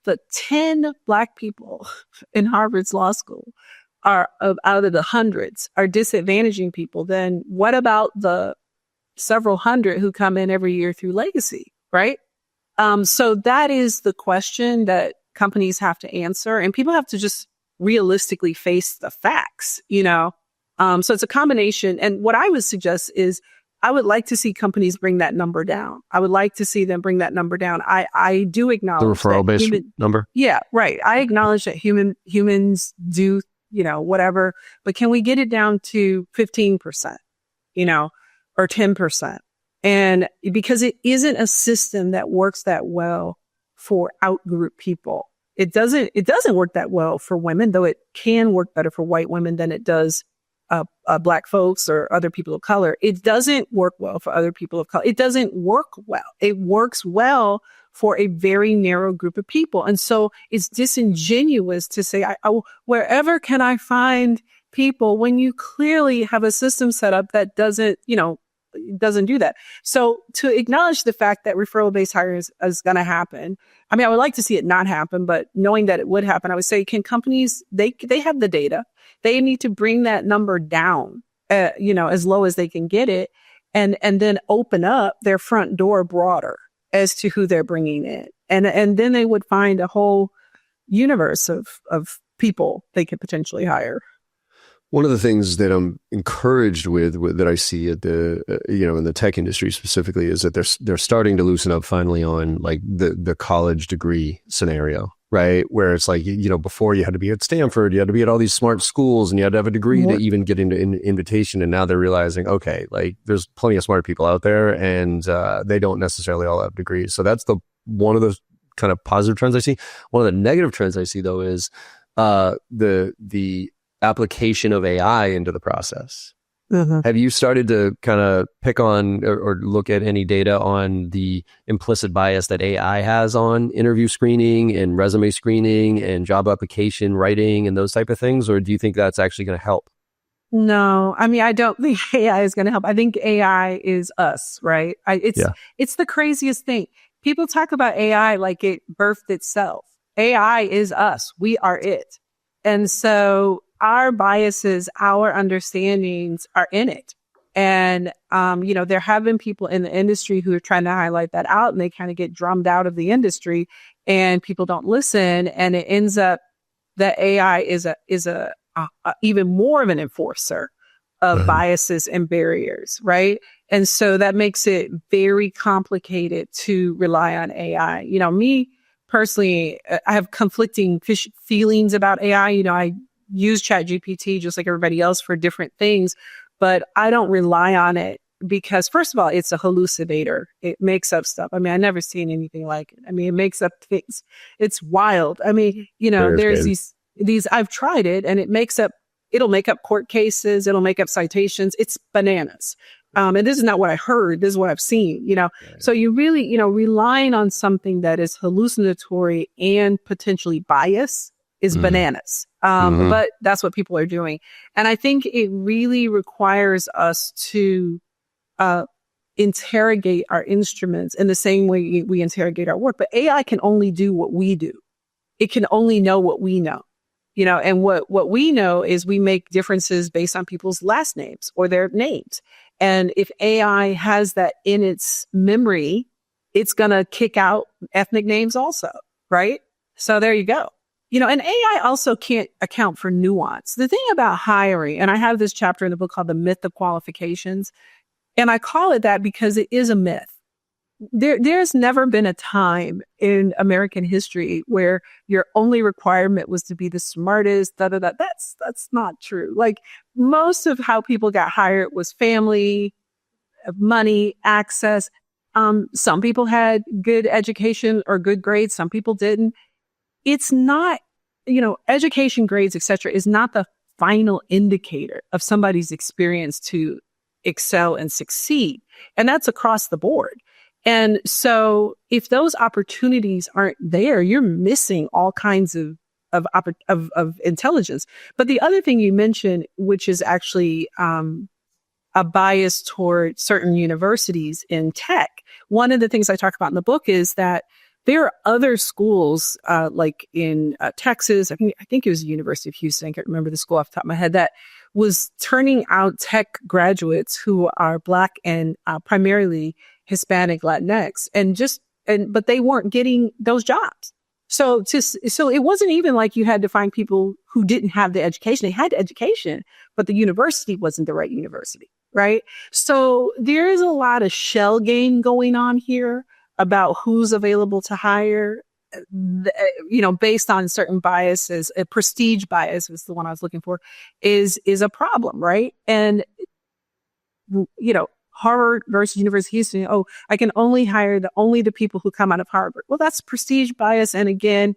the 10 Black people in Harvard's law school out of the hundreds are disadvantaging people, then what about the several hundred who come in every year through legacy, right? So that is the question that companies have to answer, and people have to just realistically face the facts, So it's a combination. And what I would suggest is I would like to see companies bring that number down. I would like to see them bring that number down. I do acknowledge the referral-based number. Yeah, right. I acknowledge that humans do, whatever, but can we get it down to 15%, or 10%? And because it isn't a system that works that well for out-group people. It doesn't work that well for women, though it can work better for white women than it does Black folks or other people of color. It doesn't work well for other people of color. It doesn't work well. It works well for a very narrow group of people. And so it's disingenuous to say, wherever can I find people when you clearly have a system set up that doesn't do that. So to acknowledge the fact that referral-based hiring is going to happen, I mean, I would like to see it not happen, but knowing that it would happen, I would say, can companies, they have the data. They need to bring that number down, as low as they can get it, and then open up their front door broader as to who they're bringing in. And then they would find a whole universe of people they could potentially hire. One of the things that I'm encouraged with that I see at the in the tech industry specifically is that they're starting to loosen up finally on like the college degree scenario, right? Where it's like, before you had to be at Stanford, you had to be at all these smart schools, and you had to have a degree to even get into invitation. And now they're realizing, okay, like there's plenty of smart people out there, and they don't necessarily all have degrees. So that's one of the kind of positive trends I see. One of the negative trends I see though is the application of AI into the process. Mm-hmm. Have you started to kind of pick on or look at any data on the implicit bias that AI has on interview screening and resume screening and job application writing and those type of things? Or do you think that's actually going to help? No, I mean, I don't think AI is going to help. I think AI is us, right? It's the craziest thing. People talk about AI like it birthed itself. AI is us. We are it. And so our biases, our understandings are in it. And, there have been people in the industry who are trying to highlight that out, and they kind of get drummed out of the industry, and people don't listen. And it ends up that AI is a even more of an enforcer of biases and barriers, right? And so that makes it very complicated to rely on AI. Me personally, I have conflicting feelings about AI. I use ChatGPT just like everybody else for different things, but I don't rely on it because, first of all, it's a hallucinator. It makes up stuff. I mean, I've never seen anything like it. I mean, it makes up things. It's wild. I mean, there's these, I've tried it, and it'll make up court cases. It'll make up citations. It's bananas. And this is not what I heard. This is what I've seen, So you really, relying on something that is hallucinatory and potentially biased is bananas. But that's what people are doing. And I think it really requires us to interrogate our instruments in the same way we interrogate our work. But AI can only do what we do. It can only know what we know. And what we know is we make differences based on people's last names or their names. And if AI has that in its memory, it's going to kick out ethnic names also, right? So there you go. And AI also can't account for nuance. The thing about hiring, and I have this chapter in the book called The Myth of Qualifications, and I call it that because it is a myth. There's never been a time in American history where your only requirement was to be the smartest, That's not true. Like, most of how people got hired was family, money, access. Some people had good education or good grades. Some people didn't. It's not, education, grades, etc., is not the final indicator of somebody's experience to excel and succeed. And that's across the board. And so if those opportunities aren't there, you're missing all kinds of intelligence. But the other thing you mentioned, which is actually a bias toward certain universities in tech, one of the things I talk about in the book is that there are other schools, like in Texas. I think it was the University of Houston. I can't remember the school off the top of my head, that was turning out tech graduates who are Black and primarily Hispanic, Latinx, but they weren't getting those jobs. So it wasn't even like you had to find people who didn't have the education. They had the education, but the university wasn't the right university, right? So there is a lot of shell game going on here about who's available to hire, based on certain biases. A prestige bias was the one I was looking for, is a problem, right? And, Harvard versus University of Houston. Oh, I can only hire the people who come out of Harvard. Well, that's prestige bias. And again,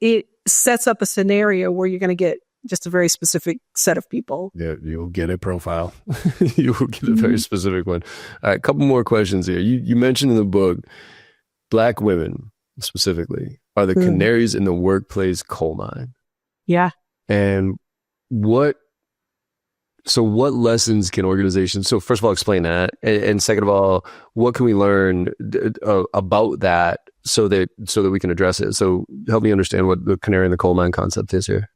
it sets up a scenario where you're going to get just a very specific set of people. Yeah, you'll get a profile. You will get a very specific one. All right, a couple more questions here. You mentioned in the book, Black women specifically are the canaries in the workplace coal mine. Yeah. And what lessons can organizations, so first of all, explain that. And second of all, what can we learn about that so that we can address it? So help me understand what the canary in the coal mine concept is here.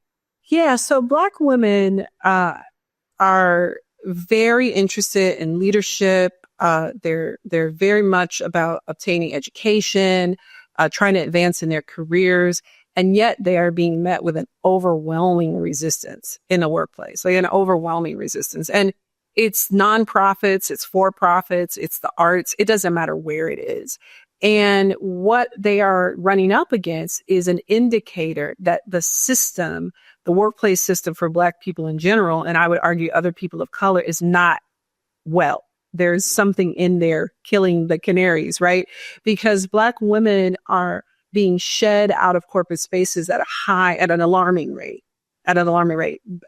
Yeah. So Black women are very interested in leadership. They're very much about obtaining education, trying to advance in their careers. And yet they are being met with an overwhelming resistance in the workplace, like an overwhelming resistance. And it's nonprofits, it's for-profits, it's the arts. It doesn't matter where it is. And what they are running up against is an indicator that the system, the workplace system for Black people in general, and I would argue other people of color, is not well. There's something in there killing the canaries, right? Because Black women are being shed out of corporate spaces at an alarming rate.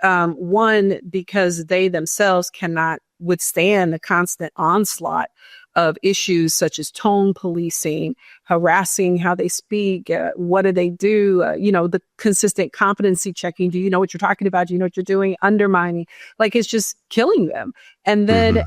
One, because they themselves cannot withstand the constant onslaught of issues such as tone policing, harassing how they speak, what do they do, the consistent competency checking. Do you know what you're talking about? Do you know what you're doing? Undermining, like, it's just killing them. And then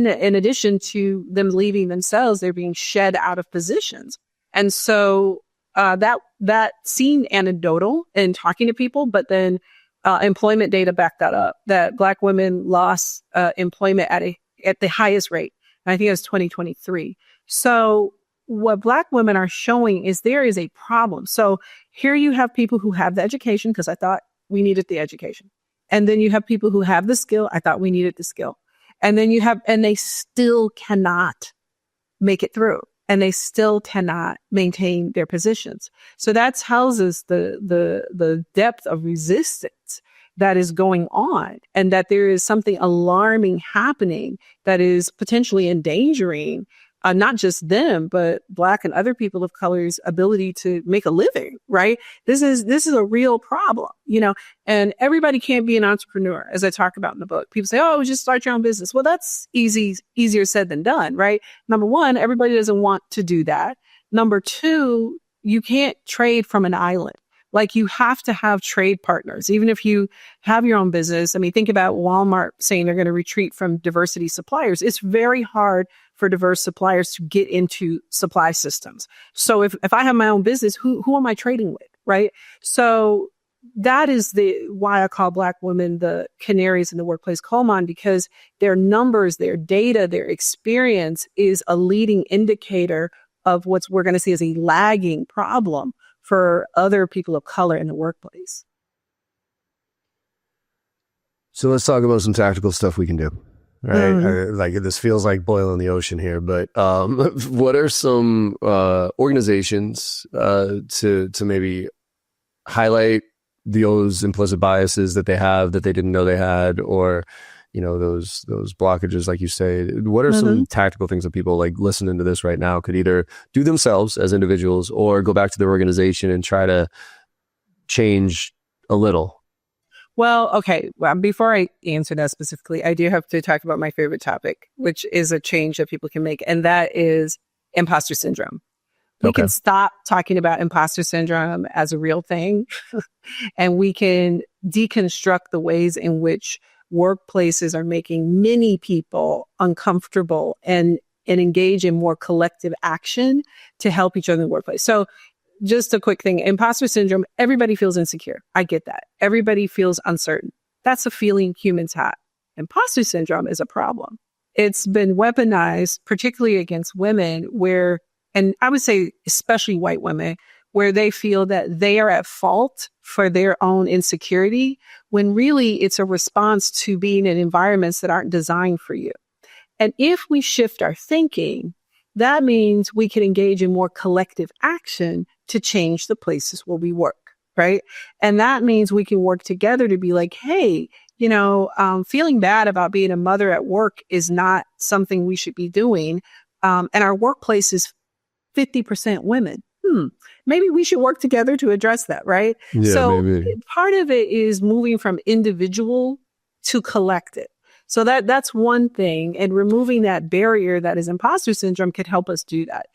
in addition to them leaving themselves, they're being shed out of positions. And so that seemed anecdotal in talking to people, but then employment data backed that up, that Black women lost employment at the highest rate. And I think it was 2023. So what Black women are showing is there is a problem. So here you have people who have the education, because I thought we needed the education. And then you have people who have the skill. I thought we needed the skill. And then and they still cannot make it through. And they still cannot maintain their positions. So that houses the depth of resistance that is going on, and that there is something alarming happening that is potentially endangering not just them, but Black and other people of color's ability to make a living, right? This is a real problem, and everybody can't be an entrepreneur, as I talk about in the book. People say, oh, just start your own business. Well, that's easier said than done, right? Number one, everybody doesn't want to do that. Number two, you can't trade from an island. Like, you have to have trade partners, even if you have your own business. I mean, think about Walmart saying they're going to retreat from diversity suppliers. It's very hard for diverse suppliers to get into supply systems. So if I have my own business, who am I trading with, right? So that is why I call Black women the canaries in the workplace coal mine, because their numbers, their data, their experience is a leading indicator of what we're going to see as a lagging problem for other people of color in the workplace. So let's talk about some tactical stuff we can do. Right. Mm-hmm. Like this feels like boiling the ocean here, but what are some organizations to maybe highlight those implicit biases that they have that they didn't know they had, or those blockages, like you say? What are some tactical things that people like listening to this right now could either do themselves as individuals or go back to their organization and try to change a little? Well, okay. Well, before I answer that specifically, I do have to talk about my favorite topic, which is a change that people can make, and that is imposter syndrome. We can stop talking about imposter syndrome as a real thing, and we can deconstruct the ways in which workplaces are making many people uncomfortable and engage in more collective action to help each other in the workplace. So just a quick thing, imposter syndrome, everybody feels insecure. I get that. Everybody feels uncertain. That's a feeling humans have. Imposter syndrome is a problem. It's been weaponized, particularly against women, and I would say especially white women, where they feel that they are at fault for their own insecurity, when really it's a response to being in environments that aren't designed for you. And if we shift our thinking, that means we can engage in more collective action to change the places where we work, right? And that means we can work together to be like, hey, feeling bad about being a mother at work is not something we should be doing. And our workplace is 50% women. Maybe we should work together to address that, right? Yeah, so maybe. Part of it is moving from individual to collective. So that's one thing, and removing that barrier that is imposter syndrome could help us do that.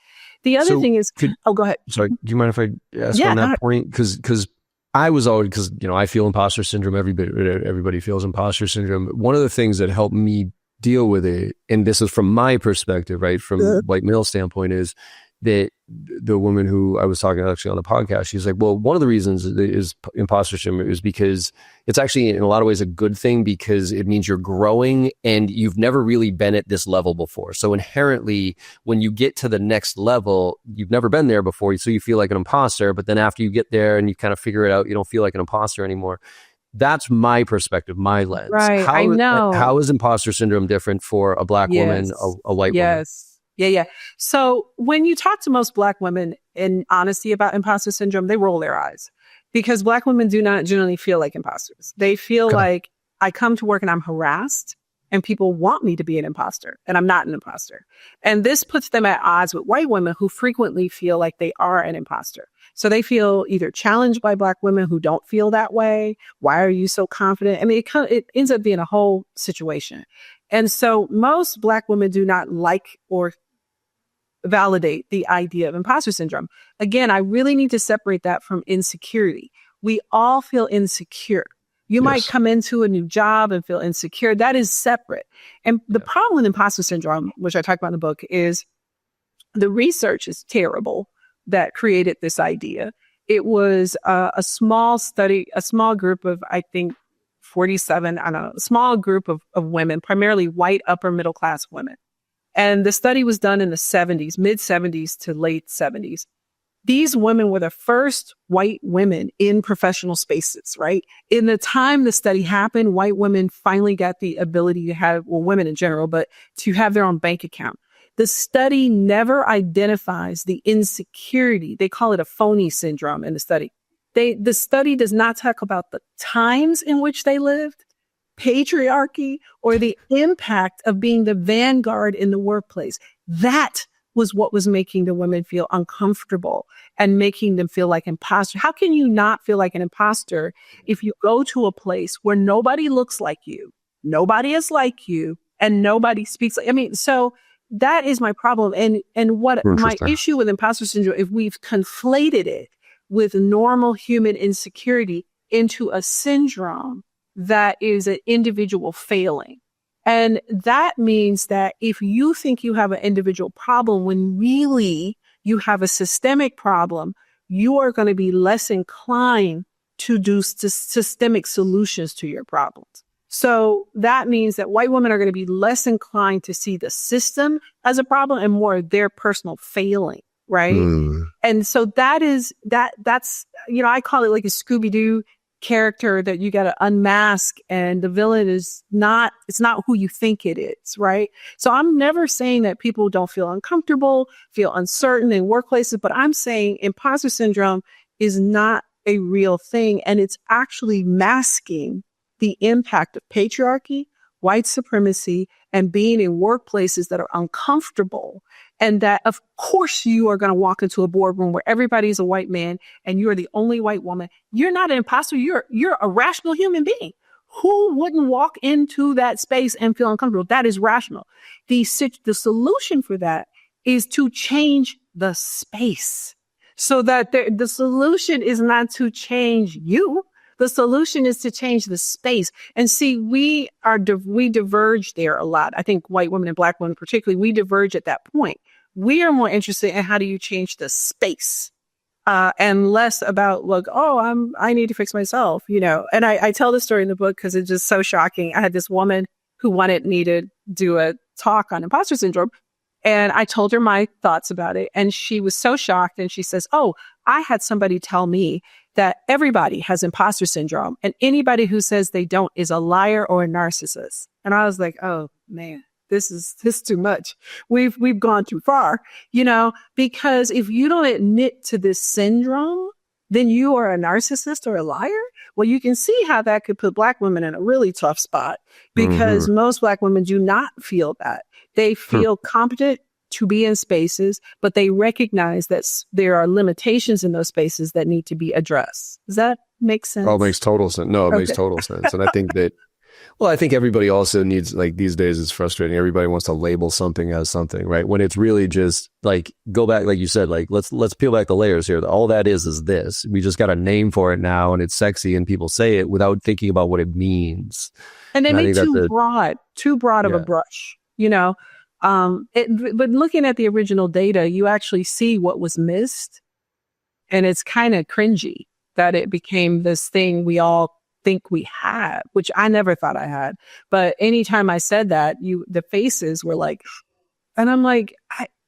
The other thing is, go ahead. Sorry, do you mind if I ask on that point? Because I was always, I feel imposter syndrome. Everybody feels imposter syndrome. One of the things that helped me deal with it, and this is from my perspective, right, from white male standpoint, is that the woman who I was talking to actually on the podcast, she's like, well, one of the reasons is imposter syndrome is because it's actually in a lot of ways a good thing, because it means you're growing and you've never really been at this level before. So inherently, when you get to the next level, you've never been there before. So you feel like an imposter, but then after you get there and you kind of figure it out, you don't feel like an imposter anymore. That's my perspective, my lens. Right, I know. How is imposter syndrome different for a Black woman, a white woman? Yeah. So when you talk to most Black women in honesty about imposter syndrome, they roll their eyes, because Black women do not generally feel like imposters. They feel like, I come to work and I'm harassed and people want me to be an imposter, and I'm not an imposter. And this puts them at odds with white women who frequently feel like they are an imposter. So they feel either challenged by Black women who don't feel that way. Why are you so confident? I mean, it ends up being a whole situation. And so most Black women do not like or validate the idea of imposter syndrome. Again, I really need to separate that from insecurity. We all feel insecure. You might come into a new job and feel insecure. That is separate. And the problem with imposter syndrome, which I talk about in the book, is the research is terrible that created this idea. It was a small study, a small group of, I think, 47, a small group of women, primarily white upper middle class women. And the study was done in the 70s, mid 70s to late 70s. These women were the first white women in professional spaces, right? In the time the study happened, white women finally got the ability to have, well, women in general, but to have their own bank account. The study never identifies the insecurity. They call it a phony syndrome in the study. The study does not talk about the times in which they lived, patriarchy, or the impact of being the vanguard in the workplace. That was what was making the women feel uncomfortable and making them feel like imposters. How can you not feel like an imposter if you go to a place where nobody looks like you, nobody is like you, and nobody speaks? So that is my problem. And what my issue with imposter syndrome, if we've conflated it with normal human insecurity into a syndrome that is an individual failing. And that means that if you think you have an individual problem when really you have a systemic problem, you are going to be less inclined to do systemic solutions to your problems. So that means that white women are going to be less inclined to see the system as a problem and more their personal failing, right? And so that's, I call it like a Scooby-Doo character that you got to unmask, and the villain it's not who you think it is, right? So I'm never saying that people don't feel uncomfortable, feel uncertain in workplaces, but I'm saying imposter syndrome is not a real thing, and it's actually masking the impact of patriarchy, white supremacy, and being in workplaces that are uncomfortable. And that, of course, you are going to walk into a boardroom where everybody's a white man and you're the only white woman. You're not an imposter. You're a rational human being. Who wouldn't walk into that space and feel uncomfortable? That is rational. The solution for that is to change the space, so that the solution is not to change you. The solution is to change the space. And see, we diverge there a lot. I think white women and black women particularly, we diverge at that point. We are more interested in how do you change the space, and less about like, oh, I need to fix myself, And I tell this story in the book because it's just so shocking. I had this woman who wanted me to do a talk on imposter syndrome. And I told her my thoughts about it. And she was so shocked. And she says, oh, I had somebody tell me that everybody has imposter syndrome, and anybody who says they don't is a liar or a narcissist. And I was like, oh man, this is too much. We've gone too far, because if you don't admit to this syndrome, then you are a narcissist or a liar. Well, you can see how that could put black women in a really tough spot, because most black women do not feel that. They feel competent to be in spaces, but they recognize that there are limitations in those spaces that need to be addressed. Does that make sense? Oh, it makes total sense. No, it makes total sense. And I think that, I think everybody also needs, like, these days it's frustrating. Everybody wants to label something as something, right? When it's really just like, go back, like you said, like, let's peel back the layers here. All that is this. We just got a name for it now, and it's sexy, and people say it without thinking about what it means. And they make too broad of a brush, but looking at the original data, you actually see what was missed. And it's kind of cringy that it became this thing we all think we had, which I never thought I had. But anytime I said that, the faces were like, and I'm like,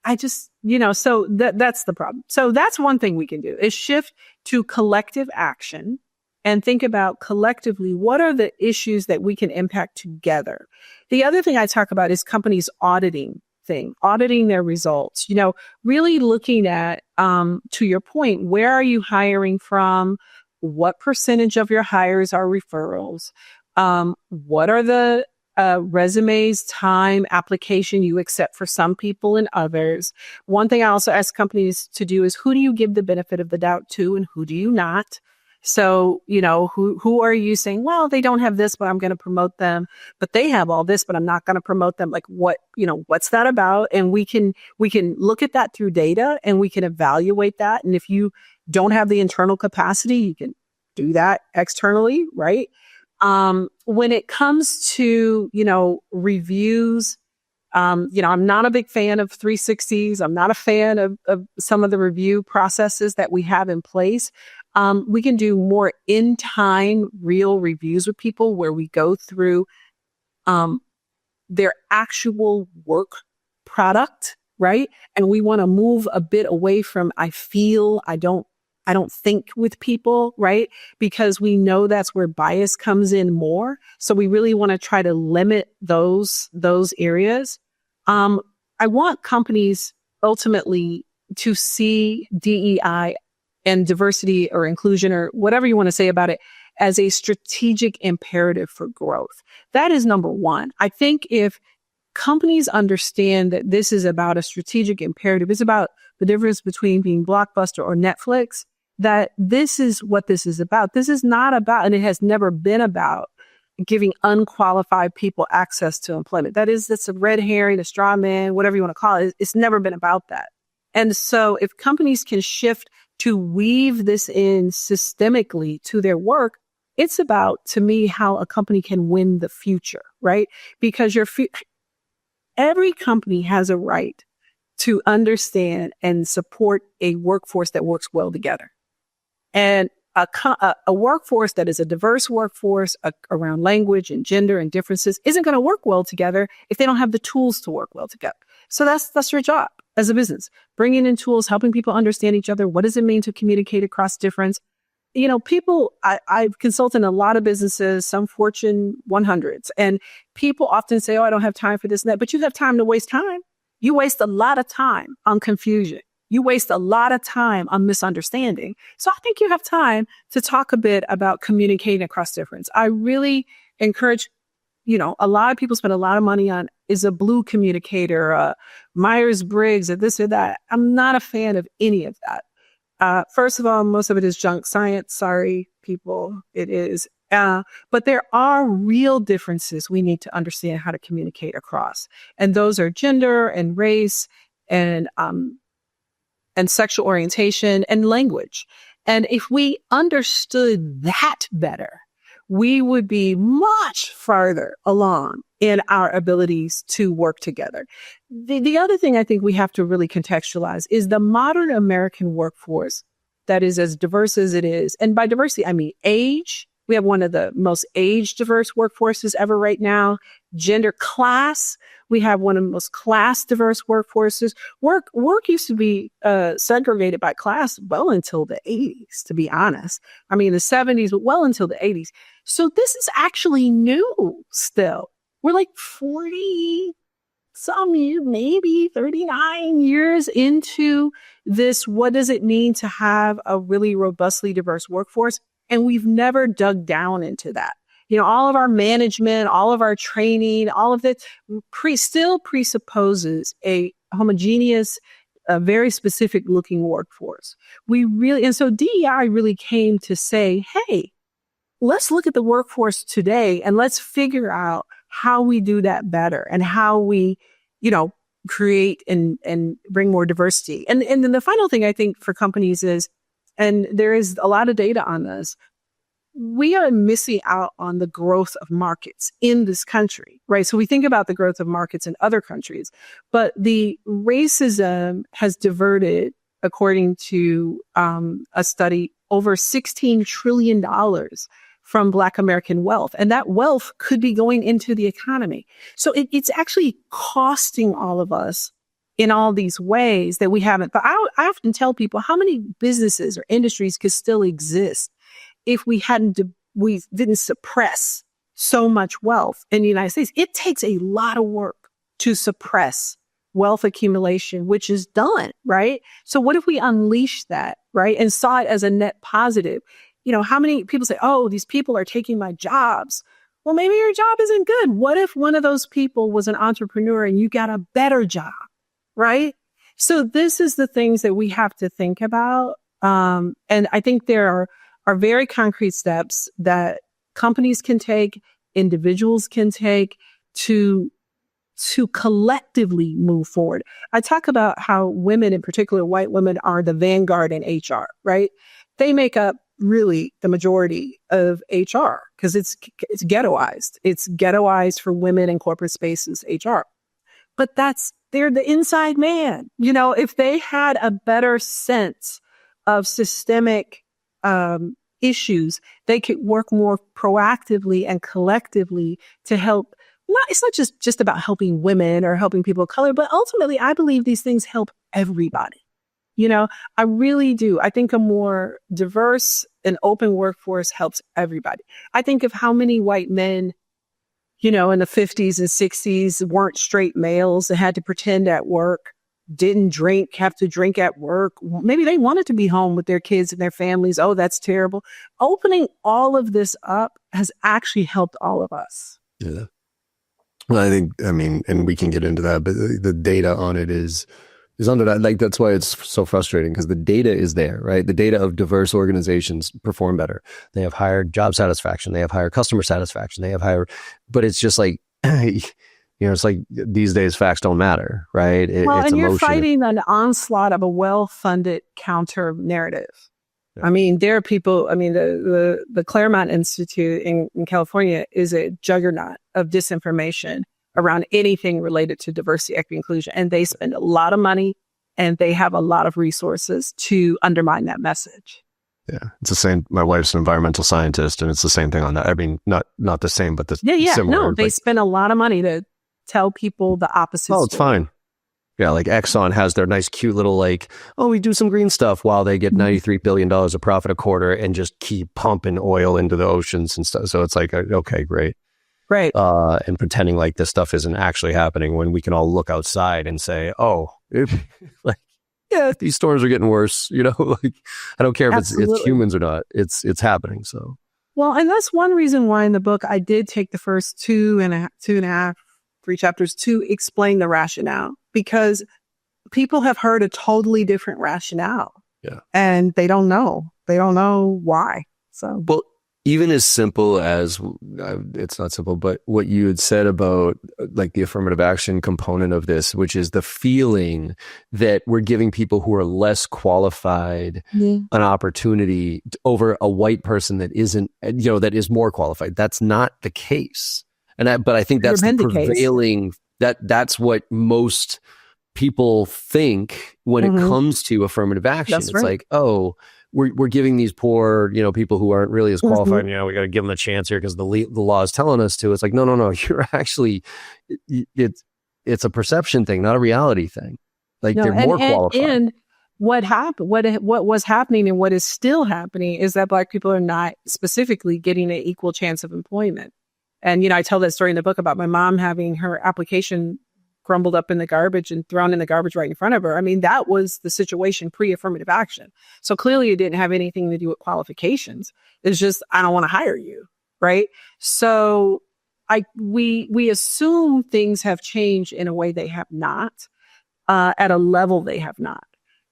I just, so that's the problem. So that's one thing we can do, is shift to collective action and think about collectively, what are the issues that we can impact together? The other thing I talk about is companies auditing their results, really looking at, to your point, where are you hiring from? What percentage of your hires are referrals? What are the resumes, time, application you accept for some people and others? One thing I also ask companies to do is, who do you give the benefit of the doubt to and who do you not? So, who are you saying, well, they don't have this, but I'm going to promote them, but they have all this, but I'm not going to promote them. Like, what's that about? And we can look at that through data, and we can evaluate that. And if you don't have the internal capacity, you can do that externally, right? When it comes to, reviews, I'm not a big fan of 360s. I'm not a fan of some of the review processes that we have in place. We can do more in-time real reviews with people where we go through their actual work product, right? And we want to move a bit away from I don't think with people, right? Because we know that's where bias comes in more. So we really want to try to limit those areas. I want companies ultimately to see DEI and diversity or inclusion, or whatever you want to say about it, as a strategic imperative for growth. That is number one. I think if companies understand that this is about a strategic imperative, it's about the difference between being Blockbuster or Netflix, that this is what this is about. This is not about, and it has never been about, giving unqualified people access to employment. That's a red herring, a straw man, whatever you want to call it. It's never been about that. And so if companies can shift to weave this in systemically to their work, it's about, to me, how a company can win the future, right? Because every company has a right to understand and support a workforce that works well together. And a workforce that is a diverse workforce around language and gender and differences isn't going to work well together if they don't have the tools to work well together. So that's your job as a business, bringing in tools, helping people understand each other. What does it mean to communicate across difference? I've consulted in a lot of businesses, some Fortune 100s, and people often say, oh, I don't have time for this and that, but you have time to waste time. You waste a lot of time on confusion. You waste a lot of time on misunderstanding. So I think you have time to talk a bit about communicating across difference. I really encourage, a lot of people spend a lot of money on, is a blue communicator, Myers-Briggs, or this or that. I'm not a fan of any of that. First of all, most of it is junk science. Sorry, people, it is. But there are real differences we need to understand how to communicate across. And those are gender and race and sexual orientation and language. And if we understood that better, we would be much farther along in our abilities to work together. The other thing I think we have to really contextualize is the modern American workforce that is as diverse as it is. And by diversity, I mean age. We have one of the most age diverse workforces ever right now. Gender, class. We have one of the most class diverse workforces. Work used to be segregated by class well until the 80s, to be honest. I mean, the 70s, but well until the 80s. So this is actually new still. We're like 40, maybe 39 years into this. What does it mean to have a really robustly diverse workforce? And we've never dug down into that. All of our management, all of our training, all of it still presupposes a homogeneous, a very specific looking workforce. And so DEI really came to say, hey, let's look at the workforce today and let's figure out how we do that better and how we, create and bring more diversity. And then the final thing I think for companies is, and there is a lot of data on this, we are missing out on the growth of markets in this country, right? So we think about the growth of markets in other countries, but the racism has diverted, according to a study, over $16 trillion from Black American wealth. And that wealth could be going into the economy. So it's actually costing all of us in all these ways that we haven't. But I often tell people how many businesses or industries could still exist if we didn't suppress so much wealth in the United States. It takes a lot of work to suppress wealth accumulation, which is done, right? So what if we unleash that, right? And saw it as a net positive? How many people say, oh, these people are taking my jobs. Well, maybe your job isn't good. What if one of those people was an entrepreneur and you got a better job, right? So this is the things that we have to think about. And I think there are very concrete steps that companies can take, individuals can take to collectively move forward. I talk about how women, in particular white women, are the vanguard in HR, right? They make up really the majority of HR because it's ghettoized. It's ghettoized for women in corporate spaces, HR. But they're the inside man. If they had a better sense of systemic issues, they could work more proactively and collectively to help. It's not just about helping women or helping people of color, but ultimately, I believe these things help everybody. I really do. I think a more diverse and open workforce helps everybody. I think of how many white men, in the 50s and 60s weren't straight males and had to pretend at work, didn't drink, have to drink at work. Maybe they wanted to be home with their kids and their families. Oh, that's terrible. Opening all of this up has actually helped all of us. Yeah. Well, and we can get into that, but the data on it is under that. Like, that's why it's so frustrating, because the data is there, right? The data of diverse organizations perform better. They have higher job satisfaction. They have higher customer satisfaction. They have higher, but it's just like, it's like these days facts don't matter, right? It's and you're emotion. fighting an onslaught of a well-funded counter narrative. Yeah. I mean, there are people, the Claremont Institute in California is a juggernaut of disinformation around anything related to diversity, equity, inclusion. And they spend a lot of money and they have a lot of resources to undermine that message. Yeah, it's the same. My wife's an environmental scientist, and it's the same thing on that. I mean, not the same, but similar. No, they spend a lot of money to tell people the opposite. Oh, it's fine. Yeah, like Exxon has their nice, cute little we do some green stuff while they get $93 billion of profit a quarter and just keep pumping oil into the oceans and stuff. So it's like, okay, great. Right. And pretending like this stuff isn't actually happening when we can all look outside and say, these storms are getting worse. I don't care if it's humans or not. It's happening. So. Well, and that's one reason why in the book I did take the first 3 chapters to explain the rationale, because people have heard a totally different rationale. Yeah. And they don't know. They don't know why. So. Well, even as simple as it's not simple, but what you had said about like the affirmative action component of this, which is the feeling that we're giving people who are less qualified an opportunity over a white person that isn't, that is more qualified. That's not the case. But I think that's the prevailing, that's what most people think when it comes to affirmative action. That's it's like, we're giving these poor, people who aren't really as qualified, we got to give them a chance here because the law is telling us to. It's like, no, you're actually, it's a perception thing, not a reality thing. Like they're more qualified. And what happened, what was happening and what is still happening is that Black people are not specifically getting an equal chance of employment. And, I tell that story in the book about my mom having her application crumbled up in the garbage and thrown in the garbage right in front of her. I mean, that was the situation pre-affirmative action. So clearly it didn't have anything to do with qualifications. It's just, I don't want to hire you. Right. So we assume things have changed in a way they have not, at a level they have not.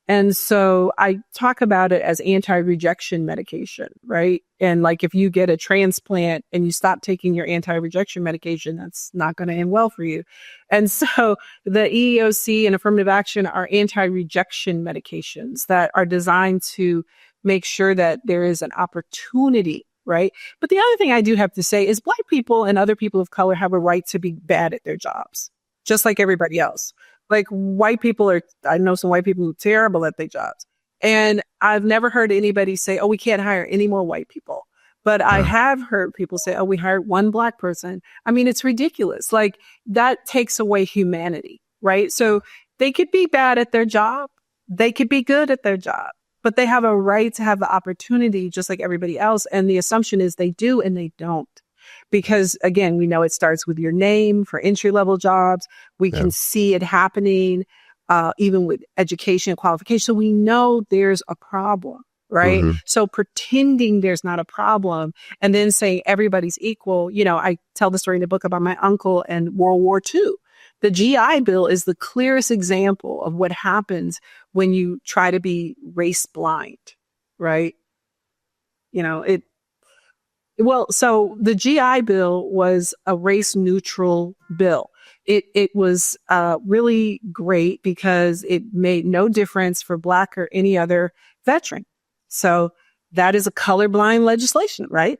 And so I talk about it as anti-rejection medication, right? And like if you get a transplant and you stop taking your anti-rejection medication, that's not going to end well for you. And so the EEOC and affirmative action are anti-rejection medications that are designed to make sure that there is an opportunity, right? But the other thing I do have to say is Black people and other people of color have a right to be bad at their jobs, just like everybody else. Like white people I know some white people who are terrible at their jobs. And I've never heard anybody say, we can't hire any more white people. But I have heard people say, we hired one Black person. I mean, it's ridiculous. Like that takes away humanity, right? So they could be bad at their job. They could be good at their job, but they have a right to have the opportunity just like everybody else. And the assumption is they do and they don't. Because again, we know it starts with your name for entry-level jobs. We can see it happening, even with education and qualification. So we know there's a problem, right? So pretending there's not a problem and then saying everybody's equal. I tell the story in the book about my uncle and World War II. The GI Bill is the clearest example of what happens when you try to be race blind, right? So the GI Bill was a race neutral bill. It was really great because it made no difference for Black or any other veteran. So that is a colorblind legislation, right?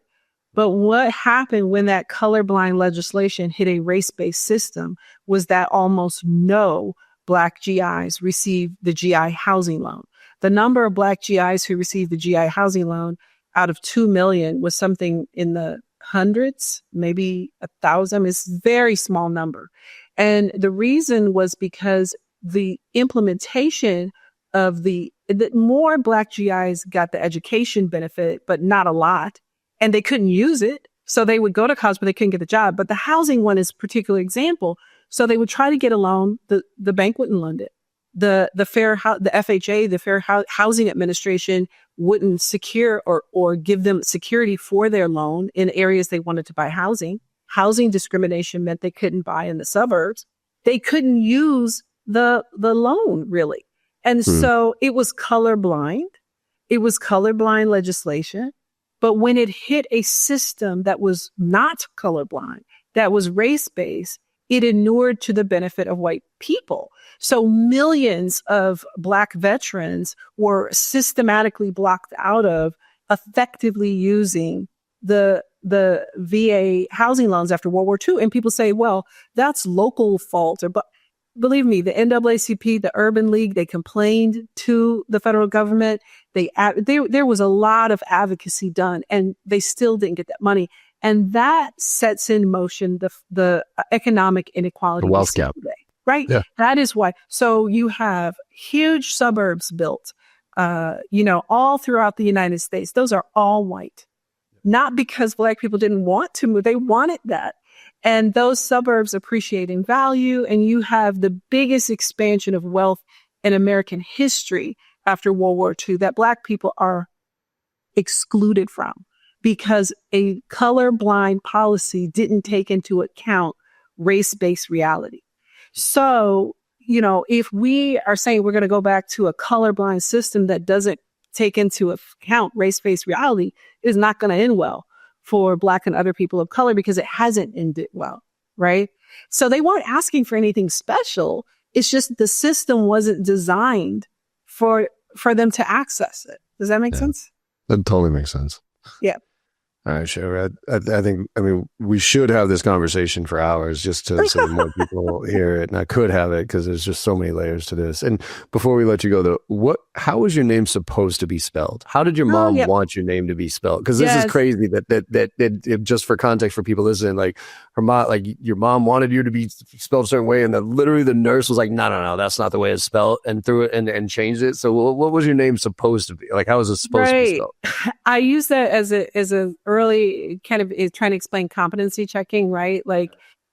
But what happened when that colorblind legislation hit a race-based system was that almost no Black GIs received the GI housing loan. The number of Black GIs who received the GI housing loan out of 2 million was something in the hundreds, maybe 1,000. It's a very small number. And the reason was because the implementation of the more Black GIs got the education benefit, but not a lot. And they couldn't use it. So they would go to college, but they couldn't get the job. But the housing one is a particular example. So they would try to get a loan. The bank wouldn't lend it. The FHA, the Fair Housing Administration, wouldn't secure or give them security for their loan in areas they wanted to buy housing. Housing discrimination meant they couldn't buy in the suburbs. They couldn't use the loan really. And so it was colorblind. It was colorblind legislation. But when it hit a system that was not colorblind, that was race-based, it inured to the benefit of white people. So millions of Black veterans were systematically blocked out of effectively using the VA housing loans after World War II. And people say, well, that's local fault. But believe me, the NAACP, the Urban League, they complained to the federal government. There was a lot of advocacy done, and they still didn't get that money. And that sets in motion the economic inequality. The wealth gap. Today, right? Yeah. That is why. So you have huge suburbs built, all throughout the United States. Those are all white. Not because Black people didn't want to move. They wanted that. And those suburbs appreciate in value. And you have the biggest expansion of wealth in American history after World War II that Black people are excluded from because a colorblind policy didn't take into account race-based reality. So, if we are saying we're going to go back to a colorblind system that doesn't take into account race-based reality, it is not going to end well for Black and other people of color because it hasn't ended well, right? So they weren't asking for anything special. It's just the system wasn't designed for them to access it. Does that make sense? That totally makes sense. Yeah. All right, Shari. I think we should have this conversation for hours just so more people hear it. And I could have it because there's just so many layers to this. And before we let you go, though, how was your name supposed to be spelled? How did your mom want your name to be spelled? Because this is crazy that just for context for people listening, like her mom, like your mom wanted you to be spelled a certain way. And literally the nurse was like, no, that's not the way it's spelled, and threw it and changed it. So what was your name supposed to be? Like, how was it supposed to be spelled? I use that as a early kind of is trying to explain competency checking, right? Like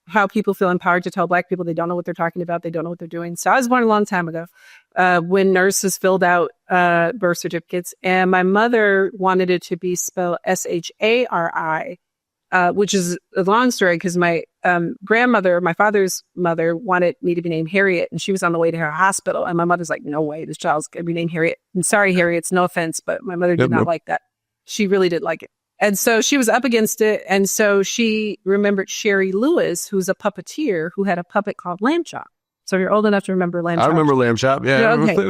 how people feel empowered to tell Black people they don't know what they're talking about. They don't know what they're doing. So I was born a long time ago when nurses filled out birth certificates, and my mother wanted it to be spelled Shari, which is a long story because my grandmother, my father's mother, wanted me to be named Harriet, and she was on the way to her hospital. And my mother's like, no way, this child's going to be named Harriet. And sorry, Harriet, no offense, but my mother did not like that. She really did like it. And so she was up against it. And so she remembered Shari Lewis, who's a puppeteer who had a puppet called Lamb Chop. So you're old enough to remember Lamb Chop. I remember Lamb Chop. Yeah. Okay.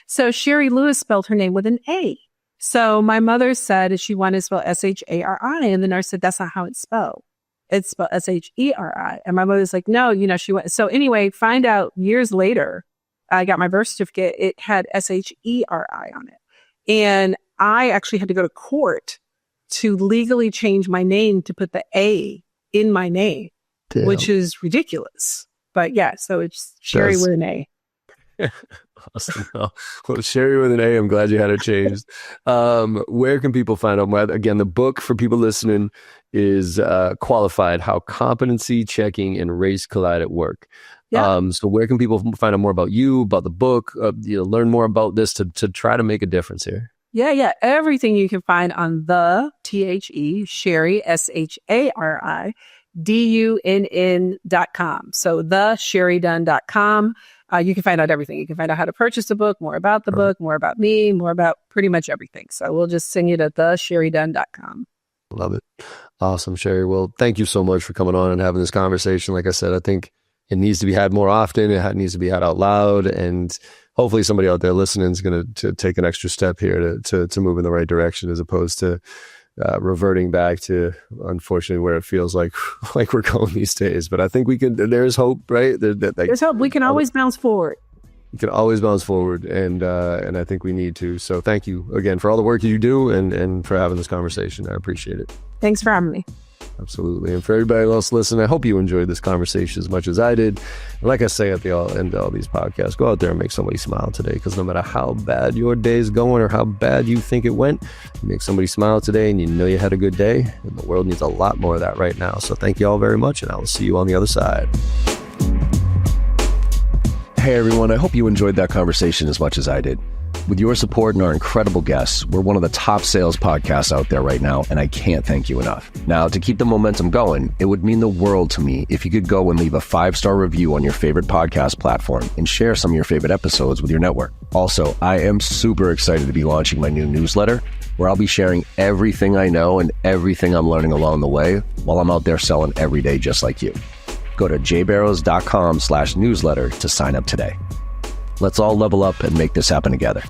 So Shari Lewis spelled her name with an A. So my mother said she wanted to spell Shari. And the nurse said, that's not how it's spelled. It's spelled Sheri. And my mother's like, no, she went. So anyway, find out years later, I got my birth certificate. It had Sheri on it. And I actually had to go to court to legally change my name to put the A in my name, which is ridiculous. But yeah, so it's Shari with an A. Awesome. Well, Shari with an A, I'm glad you had it changed. Where can people find out? Again, the book for people listening is Qualified: How Competency Checking and Race Collide at Work. Yeah. So where can people find out more about you, about the book, learn more about this to try to make a difference here? Yeah. Everything you can find on the Shari, Shari, DUNN.com. So thesharidunn.com. You can find out everything. You can find out how to purchase the book, more about the book, more about me, more about pretty much everything. So we'll just send you to thesharidunn.com. Love it. Awesome, Shari. Well, thank you so much for coming on and having this conversation. Like I said, I think it needs to be had more often. It needs to be had out loud. And hopefully somebody out there listening is going to take an extra step here to move in the right direction, as opposed to reverting back to, unfortunately, where it feels like we're going these days. But I think there's hope, right? There's hope. We can always bounce forward. You can always bounce forward. And I think we need to. So thank you again for all the work you do and for having this conversation. I appreciate it. Thanks for having me. Absolutely. And for everybody else listening, I hope you enjoyed this conversation as much as I did. And like I say at the end of all these podcasts, go out there and make somebody smile today, because no matter how bad your day is going or how bad you think it went, you make somebody smile today and you know you had a good day. And the world needs a lot more of that right now. So thank you all very much, and I will see you on the other side. Hey everyone, I hope you enjoyed that conversation as much as I did. With your support and our incredible guests, we're one of the top sales podcasts out there right now, and I can't thank you enough. Now, to keep the momentum going, it would mean the world to me if you could go and leave a 5-star review on your favorite podcast platform and share some of your favorite episodes with your network. Also, I am super excited to be launching my new newsletter, where I'll be sharing everything I know and everything I'm learning along the way while I'm out there selling every day just like you. Go to jbarrows.com/newsletter to sign up today. Let's all level up and make this happen together.